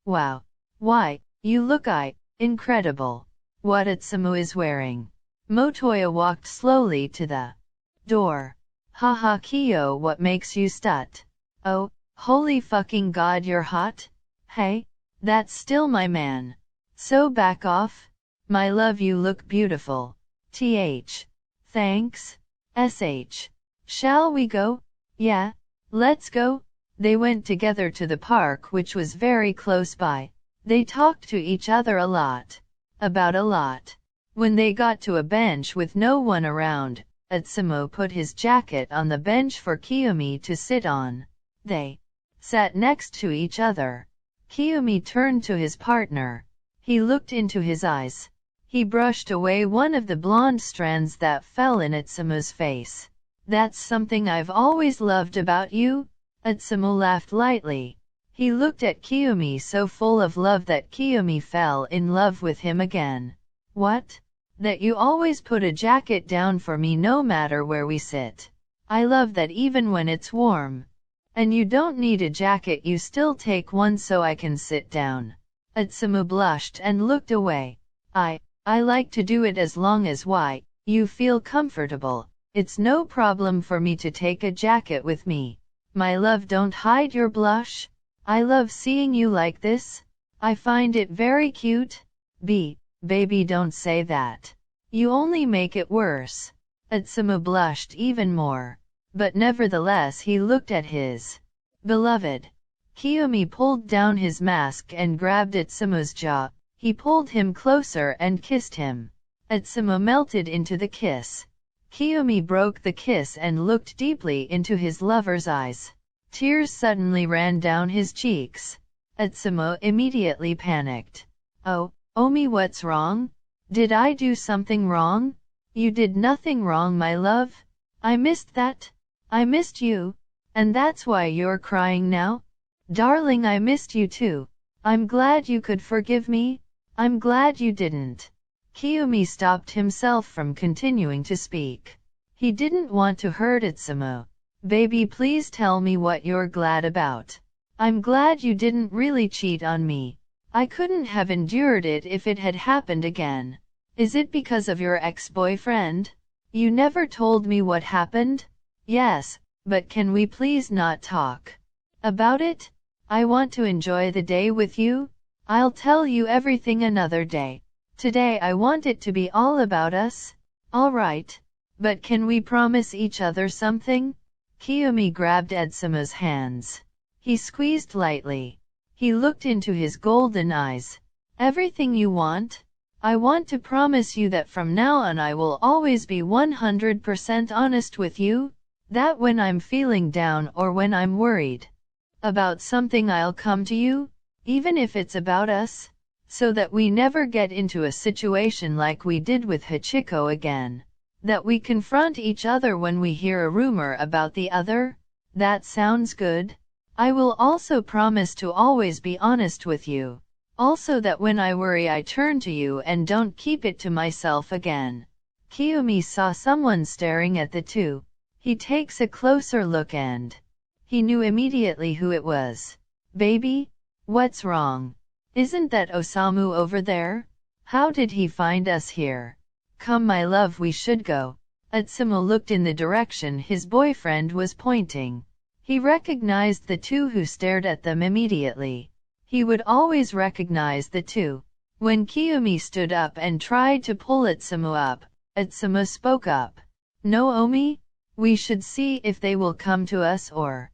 Wow. Why, you look incredible. What Itsuma is wearing. Motoya walked slowly to the door. Haha Kyo, what makes you stut? Oh, holy fucking god, you're hot? Hey, that's still my man. So back off. My love, you look beautiful. Th. Thanks. Sh. Shall we go? Yeah, let's go. They went together to the park, which was very close by. They talked to each other a lot. About a lot. When they got to a bench with no one around, Utsumo put his jacket on the bench for Kiyomi to sit on. They sat next to each other. Kiyomi turned to his partner. He looked into his eyes. He brushed away one of the blonde strands that fell in Utsumo's face. That's something I've always loved about you? Utsumo laughed lightly. He looked at Kiyomi so full of love that Kiyomi fell in love with him again. What? That you always put a jacket down for me no matter where we sit. I love that even when it's warm. And you don't need a jacket, you still take one so I can sit down. Utsumo blushed and looked away. I like to do it as long as you feel comfortable. It's no problem for me to take a jacket with me. My love, don't hide your blush. I love seeing you like this. I find it very cute. Baby, don't say that. You only make it worse. Utsumo blushed even more. But nevertheless he looked at his beloved. Kiyomi pulled down his mask and grabbed Utsumo's jaw. He pulled him closer and kissed him. Utsumo melted into the kiss. Kiyomi broke the kiss and looked deeply into his lover's eyes. Tears suddenly ran down his cheeks. Utsumo immediately panicked. Oh, Omi, what's wrong? Did I do something wrong? You did nothing wrong, my love. I missed that. I missed you. And that's why you're crying now? Darling, I missed you too. I'm glad you could forgive me. I'm glad you didn't. Kiyomi stopped himself from continuing to speak. He didn't want to hurt Utsumo. Baby, please tell me what you're glad about. I'm glad you didn't really cheat on me. I couldn't have endured it if it had happened again. Is it because of your ex-boyfriend? You never told me what happened? Yes, but can we please not talk about it? I want to enjoy the day with you. I'll tell you everything another day. Today I want it to be all about us. Alright. But can we promise each other something? Kiyomi grabbed Utsumo's hands. He squeezed lightly. He looked into his golden eyes. Everything you want? I want to promise you that from now on I will always be 100% honest with you. That when I'm feeling down or when I'm worried about something, I'll come to you, even if it's about us, so that we never get into a situation like we did with Hachiko again. That we confront each other when we hear a rumor about the other. That sounds good. I will also promise to always be honest with you. Also that when I worry I turn to you and don't keep it to myself again. Kiyomi saw someone staring at the two. He takes a closer look and he knew immediately who it was. Baby? What's wrong? Isn't that Osamu over there? How did he find us here? Come my love, we should go. Utsumo looked in the direction his boyfriend was pointing. He recognized the two who stared at them immediately. He would always recognize the two. When Kiyomi stood up and tried to pull Utsumo up, Utsumo spoke up. No, Omi? We should see if they will come to us or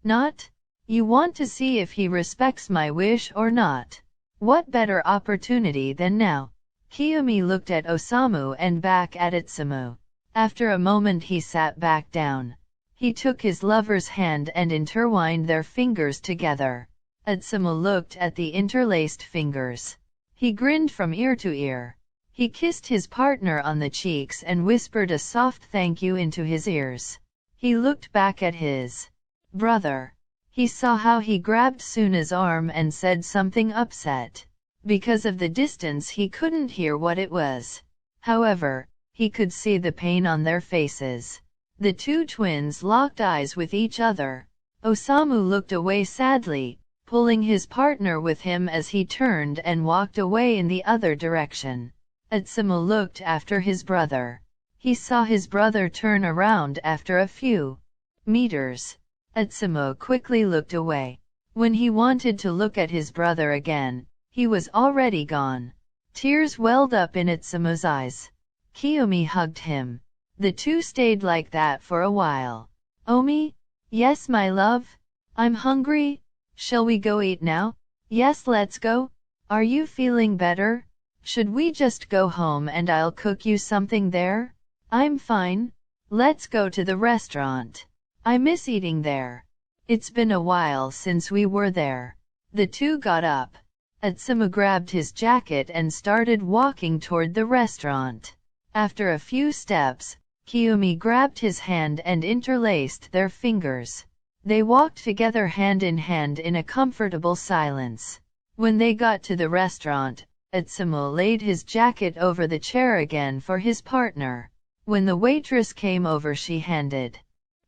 not. You want to see if he respects my wish or not. What better opportunity than now? Kiyomi looked at Osamu and back at Utsumo. After a moment he sat back down. He took his lover's hand and intertwined their fingers together. Utsumo looked at the interlaced fingers. He grinned from ear to ear. He kissed his partner on the cheeks and whispered a soft thank you into his ears. He looked back at his brother. He saw how he grabbed Suna's arm and said something upset. Because of the distance he couldn't hear what it was. However, he could see the pain on their faces. The two twins locked eyes with each other. Osamu looked away sadly, pulling his partner with him as he turned and walked away in the other direction. Atsumu looked after his brother. He saw his brother turn around after a few meters. Atsumu quickly looked away. When he wanted to look at his brother again, he was already gone. Tears welled up in Atsumu's eyes. Kiyomi hugged him. The two stayed like that for a while. Omi? Yes, my love? I'm hungry. Shall we go eat now? Yes, let's go. Are you feeling better? Should we just go home and I'll cook you something there? I'm fine. Let's go to the restaurant. I miss eating there. It's been a while since we were there. The two got up. Atsumu grabbed his jacket and started walking toward the restaurant. After a few steps, Kiyomi grabbed his hand and interlaced their fingers. They walked together hand in a comfortable silence. When they got to the restaurant, Atsumu laid his jacket over the chair again for his partner. When the waitress came over, she handed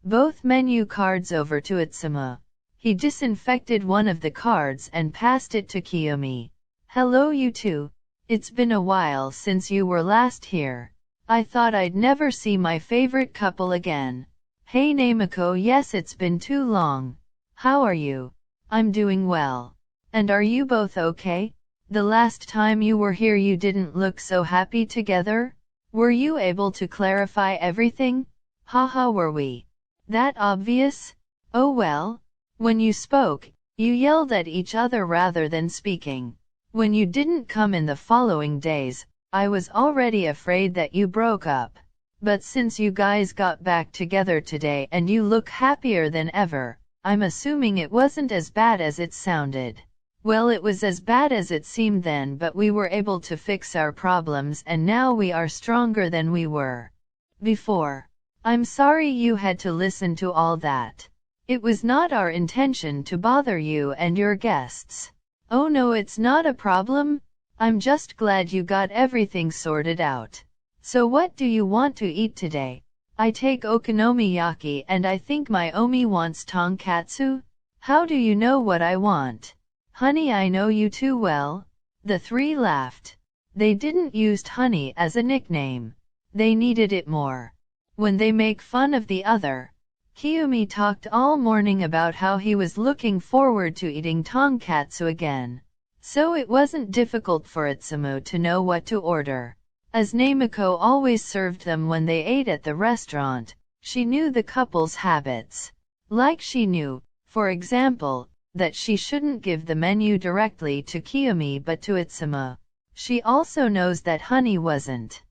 both menu cards over to Atsumu. He disinfected one of the cards and passed it to Kiyomi. Hello you two. It's been a while since you were last here. I thought I'd never see my favorite couple again. Hey Namiko, yes, it's been too long. How are you? I'm doing well. And are you both okay? The last time you were here you didn't look so happy together. Were you able to clarify everything? Haha, were we that obvious? Oh well. When you spoke, you yelled at each other rather than speaking. When you didn't come in the following days, I was already afraid that you broke up. But since you guys got back together today and you look happier than ever, I'm assuming it wasn't as bad as it sounded. Well, it was as bad as it seemed then, but we were able to fix our problems and now we are stronger than we were before. I'm sorry you had to listen to all that. It was not our intention to bother you and your guests. Oh no, it's not a problem. I'm just glad you got everything sorted out. So what do you want to eat today? I take okonomiyaki and I think my Omi wants tonkatsu. How do you know what I want? Honey, I know you too well. The three laughed. They didn't use honey as a nickname. They needed it more when they make fun of the other. Kiyomi talked all morning about how he was looking forward to eating tonkatsu again. So it wasn't difficult for Atsumu to know what to order. As Namiko always served them when they ate at the restaurant, she knew the couple's habits. Like she knew, for example, that she shouldn't give the menu directly to Kiyomi but to Atsumu. She also knows that honey wasn't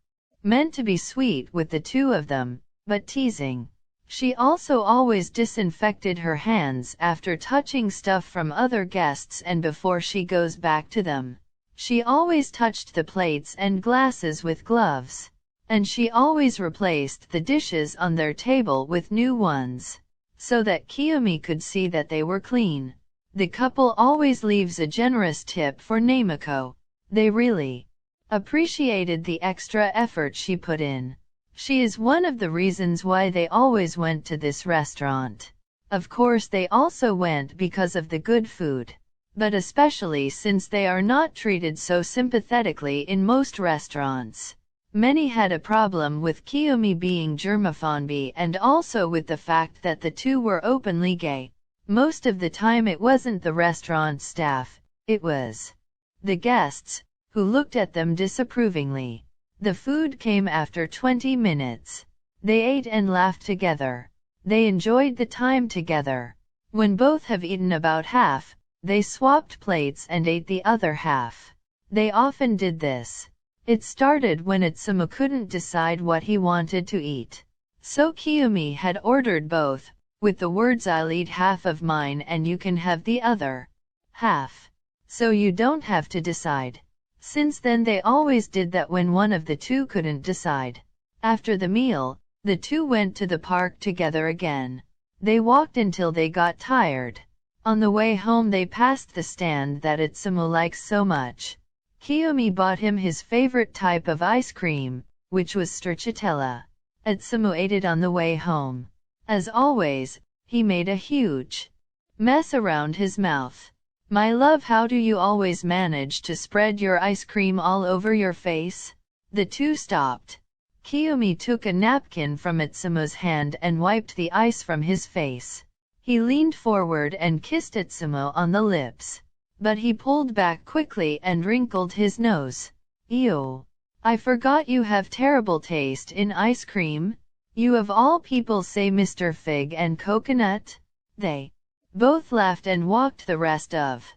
meant to be sweet with the two of them, but teasing. She also always disinfected her hands after touching stuff from other guests and before she goes back to them. She always touched the plates and glasses with gloves. And she always replaced the dishes on their table with new ones, so that Kiyomi could see that they were clean. The couple always leaves a generous tip for Namiko. They really appreciated the extra effort she put in. She is one of the reasons why they always went to this restaurant. Of course, they also went because of the good food. But especially since they are not treated so sympathetically in most restaurants. Many had a problem with Kiyomi being germaphobe and also with the fact that the two were openly gay. Most of the time it wasn't the restaurant staff, it was the guests, who looked at them disapprovingly. The food came after 20 minutes. They ate and laughed together. They enjoyed the time together. When both have eaten about half, they swapped plates and ate the other half. They often did this. It started when Atsumu couldn't decide what he wanted to eat. So Kiyomi had ordered both, with the words, I'll eat half of mine and you can have the other half. So you don't have to decide. Since then they always did that when one of the two couldn't decide. After the meal, the two went to the park together again. They walked until they got tired. On the way home they passed the stand that Atsumu likes so much. Kiyomi bought him his favorite type of ice cream, which was stracciatella. Atsumu ate it on the way home. As always, he made a huge mess around his mouth. My love, how do you always manage to spread your ice cream all over your face? The two stopped. Kiyomi took a napkin from Itsumo's hand and wiped the ice from his face. He leaned forward and kissed Itsumo on the lips. But he pulled back quickly and wrinkled his nose. Ew. I forgot you have terrible taste in ice cream. You of all people, say Mr. Fig and Coconut. They both laughed and walked the rest of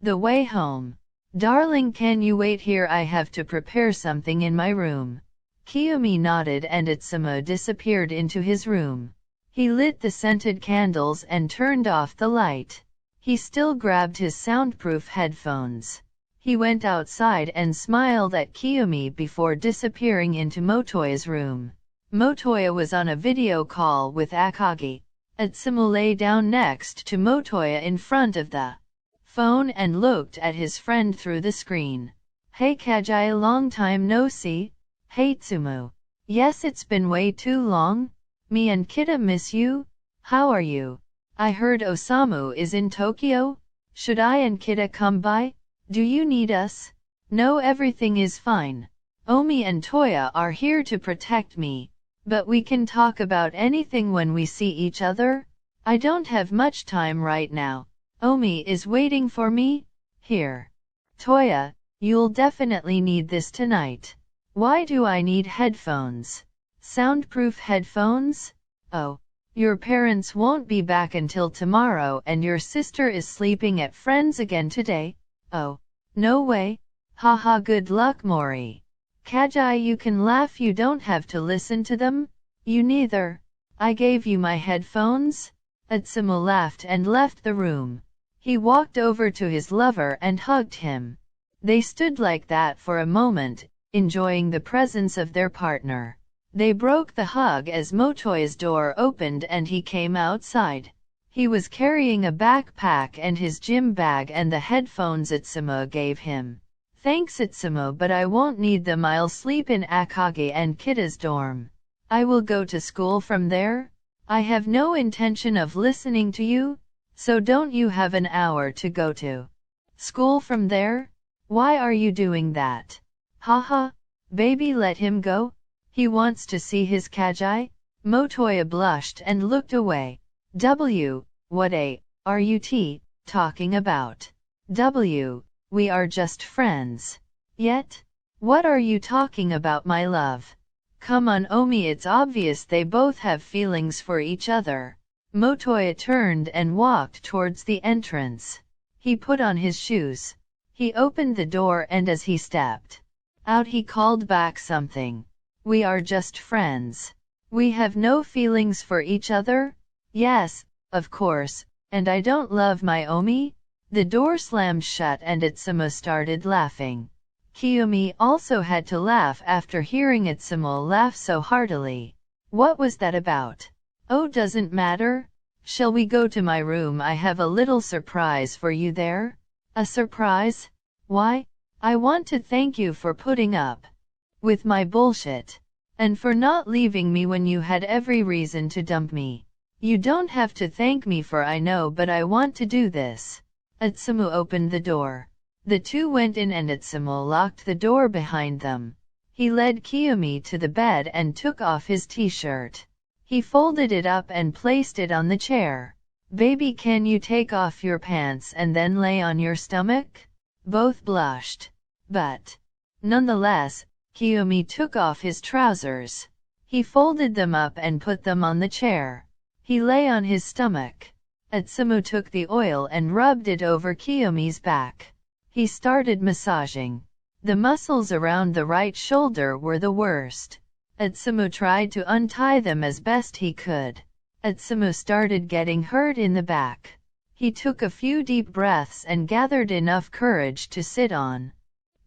the way home. Darling, can you wait here? I have to prepare something in my room. Kiyomi nodded and Itsumo disappeared into his room. He lit the scented candles and turned off the light. He still grabbed his soundproof headphones. He went outside and smiled at Kiyomi before disappearing into Motoya's room. Motoya was on a video call with Akagi. Itsumo lay down next to Motoya in front of the phone and looked at his friend through the screen. Hey Kagi, long time no see. Hey Itsumo. Yes, it's been way too long. Me and Kita miss you. How are you? I heard Osamu is in Tokyo. Should I and Kita come by? Do you need us? No, everything is fine. Omi and Toya are here to protect me. But we can talk about anything when we see each other. I don't have much time right now. Omi is waiting for me. Here. Toya, you'll definitely need this tonight. Why do I need headphones? Soundproof headphones? Oh. Your parents won't be back until tomorrow and your sister is sleeping at friends again today. Oh. No way. Haha, good luck Mori. Kagi, you can laugh, you don't have to listen to them. You neither. I gave you my headphones. Itsumo laughed and left the room. He walked over to his lover and hugged him. They stood like that for a moment, enjoying the presence of their partner. They broke the hug as Motoya's door opened and he came outside. He was carrying a backpack and his gym bag and the headphones Itsumo gave him. Thanks Itsumo, but I won't need them. I'll sleep in Akagi and Kita's dorm. I will go to school from there. I have no intention of listening to you, so don't you have an hour to go to school from there? Why are you doing that? Haha, baby, let him go. He wants to see his Kagi. Motoya blushed and looked away. What are you talking about? We are just friends. Yet? What are you talking about, my love? Come on Omi, it's obvious they both have feelings for each other. Motoya turned and walked towards the entrance. He put on his shoes. He opened the door and as he stepped out he called back something. We are just friends. We have no feelings for each other? Yes, of course, and I don't love my Omi? The door slammed shut and Itsumo started laughing. Kiyomi also had to laugh after hearing Itsumo laugh so heartily. What was that about? Oh, doesn't matter. Shall we go to my room? I have a little surprise for you there. A surprise? Why? I want to thank you for putting up with my bullshit. And for not leaving me when you had every reason to dump me. You don't have to thank me for I know, but I want to do this. Itsumo opened the door. The two went in and Itsumo locked the door behind them. He led Kiyomi to the bed and took off his t-shirt. He folded it up and placed it on the chair. Baby, can you take off your pants and then lay on your stomach? Both blushed. But nonetheless, Kiyomi took off his trousers. He folded them up and put them on the chair. He lay on his stomach. Itsumo took the oil and rubbed it over Kiyomi's back. He started massaging. The muscles around the right shoulder were the worst. Itsumo tried to untie them as best he could. Itsumo started getting hurt in the back. He took a few deep breaths and gathered enough courage to sit on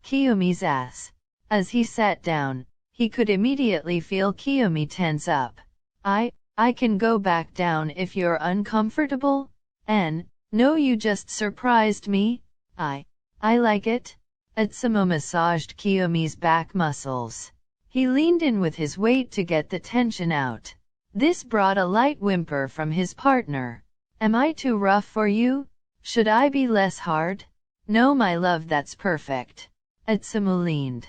Kiyomi's ass. As he sat down, he could immediately feel Kiyomi tense up. I can go back down if you're uncomfortable? No, you just surprised me. I like it. Itsumo massaged Kiyomi's back muscles. He leaned in with his weight to get the tension out. This brought a light whimper from his partner. Am I too rough for you? Should I be less hard? No, my love, that's perfect. Itsumo leaned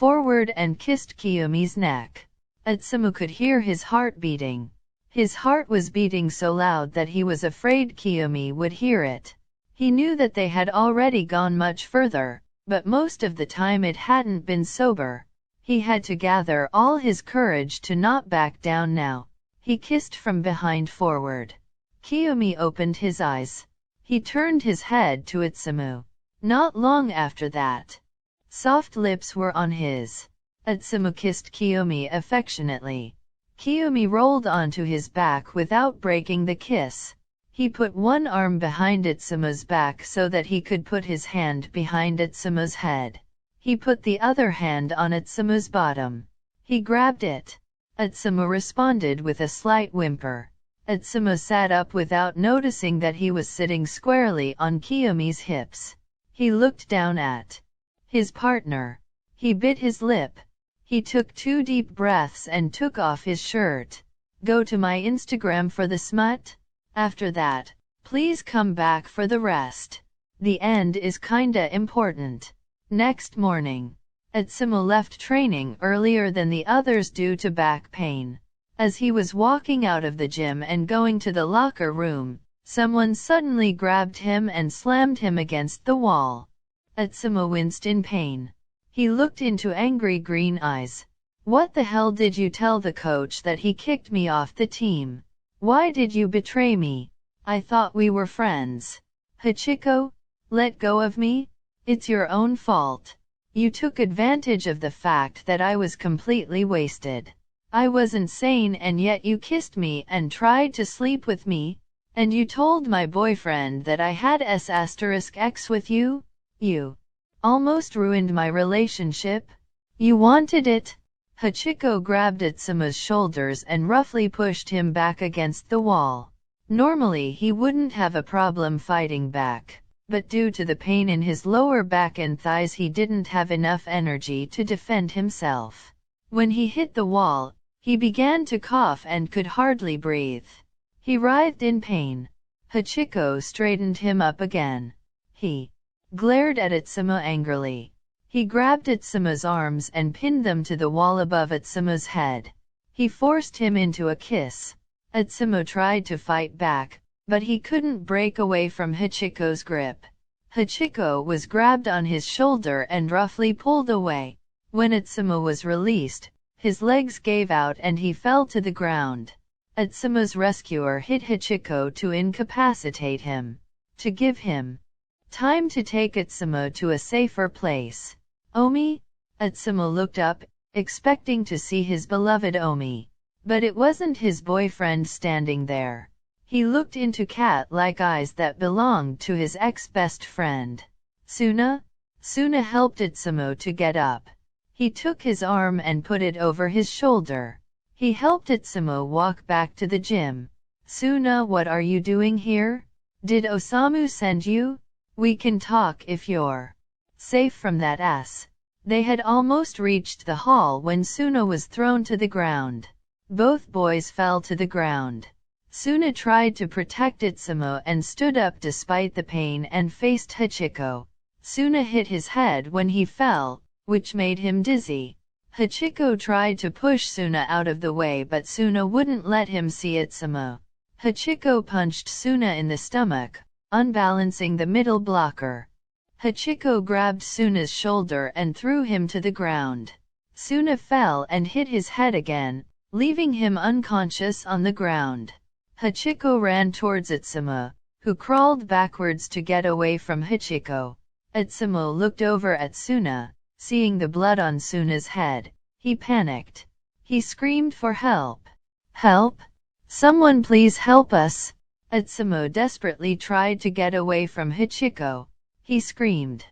forward and kissed Kiyomi's neck. Atsumu could hear his heart beating. His heart was beating so loud that he was afraid Kiyomi would hear it. He knew that they had already gone much further, but most of the time it hadn't been sober. He had to gather all his courage to not back down now. He kissed from behind forward. Kiyomi opened his eyes. He turned his head to Atsumu. Not long after that, soft lips were on his. Atsumu kissed Kiyomi affectionately. Kiyomi rolled onto his back without breaking the kiss. He put one arm behind Atsumu's back so that he could put his hand behind Atsumu's head. He put the other hand on Atsumu's bottom. He grabbed it. Atsumu responded with a slight whimper. Atsumu sat up without noticing that he was sitting squarely on Kiyomi's hips. He looked down at his partner. He bit his lip. He took 2 deep breaths and took off his shirt. Go to my Instagram for the smut? After that, please come back for the rest. The end is kinda important. Next morning, Atsumu left training earlier than the others due to back pain. As he was walking out of the gym and going to the locker room, someone suddenly grabbed him and slammed him against the wall. Atsumu winced in pain. He looked into angry green eyes. What the hell did you tell the coach that he kicked me off the team? Why did you betray me? I thought we were friends. Hachiko, let go of me? It's your own fault. You took advantage of the fact that I was completely wasted. I wasn't sane and yet you kissed me and tried to sleep with me, and you told my boyfriend that I had S*X with you? You almost ruined my relationship. You wanted it? Hachiko grabbed Atsumu's shoulders and roughly pushed him back against the wall. Normally he wouldn't have a problem fighting back, but due to the pain in his lower back and thighs he didn't have enough energy to defend himself. When he hit the wall, he began to cough and could hardly breathe. He writhed in pain. Hachiko straightened him up again. He glared at Atsumu angrily. He grabbed Atsumu's arms and pinned them to the wall above Atsumu's head. He forced him into a kiss. Atsumu tried to fight back, but he couldn't break away from Hachiko's grip. Hachiko was grabbed on his shoulder and roughly pulled away. When Atsumu was released, his legs gave out and he fell to the ground. Atsumu's rescuer hit Hachiko to incapacitate him, to give him time to take Atsumu to a safer place. Omi? Atsumu looked up, expecting to see his beloved Omi. But it wasn't his boyfriend standing there. He looked into cat-like eyes that belonged to his ex-best friend. Suna? Suna helped Atsumu to get up. He took his arm and put it over his shoulder. He helped Atsumu walk back to the gym. Suna, what are you doing here? Did Osamu send you? We can talk if you're safe from that ass. They had almost reached the hall when Suna was thrown to the ground. Both boys fell to the ground. Suna tried to protect Atsumu and stood up despite the pain and faced Hachiko. Suna hit his head when he fell, which made him dizzy. Hachiko tried to push Suna out of the way but Suna wouldn't let him see Atsumu. Hachiko punched Suna in the stomach, unbalancing the middle blocker. Hachiko grabbed Suna's shoulder and threw him to the ground. Suna fell and hit his head again, leaving him unconscious on the ground. Hachiko ran towards Atsumu, who crawled backwards to get away from Hachiko. Atsumu looked over at Suna, seeing the blood on Suna's head. He panicked. He screamed for help. Help? Someone please help us! Atsumu desperately tried to get away from Hachiko. He screamed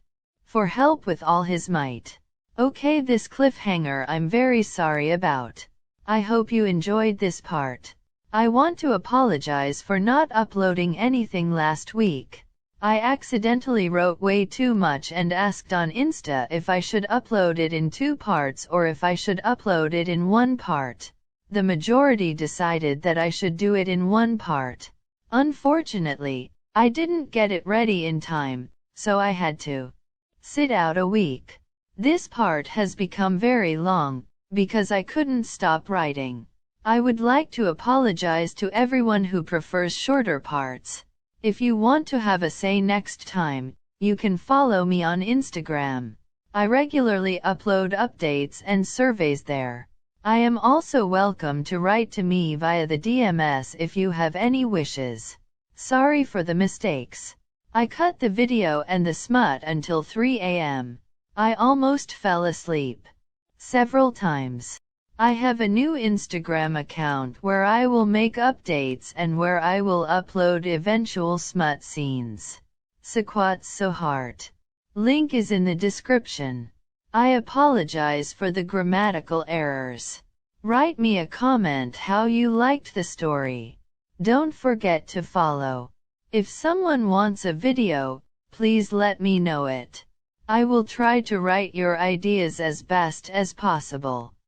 for help with all his might. Okay, this cliffhanger I'm very sorry about. I hope you enjoyed this part. I want to apologize for not uploading anything last week. I accidentally wrote way too much and asked on Insta if I should upload it in 2 parts or if I should upload it in 1 part. The majority decided that I should do it in 1 part. Unfortunately, I didn't get it ready in time, so I had to sit out a week. This part has become very long, because I couldn't stop writing. I would like to apologize to everyone who prefers shorter parts. If you want to have a say next time, you can follow me on Instagram. I regularly upload updates and surveys there. I am also welcome to write to me via the DMs if you have any wishes. Sorry for the mistakes. I cut the video and the smut until 3 a.m. I almost fell asleep several times. I have a new Instagram account where I will make updates and where I will upload eventual smut scenes. Sakuatsu heart. Link is in the description. I apologize for the grammatical errors. Write me a comment how you liked the story. Don't forget to follow. If someone wants a video, please let me know it. I will try to write your ideas as best as possible.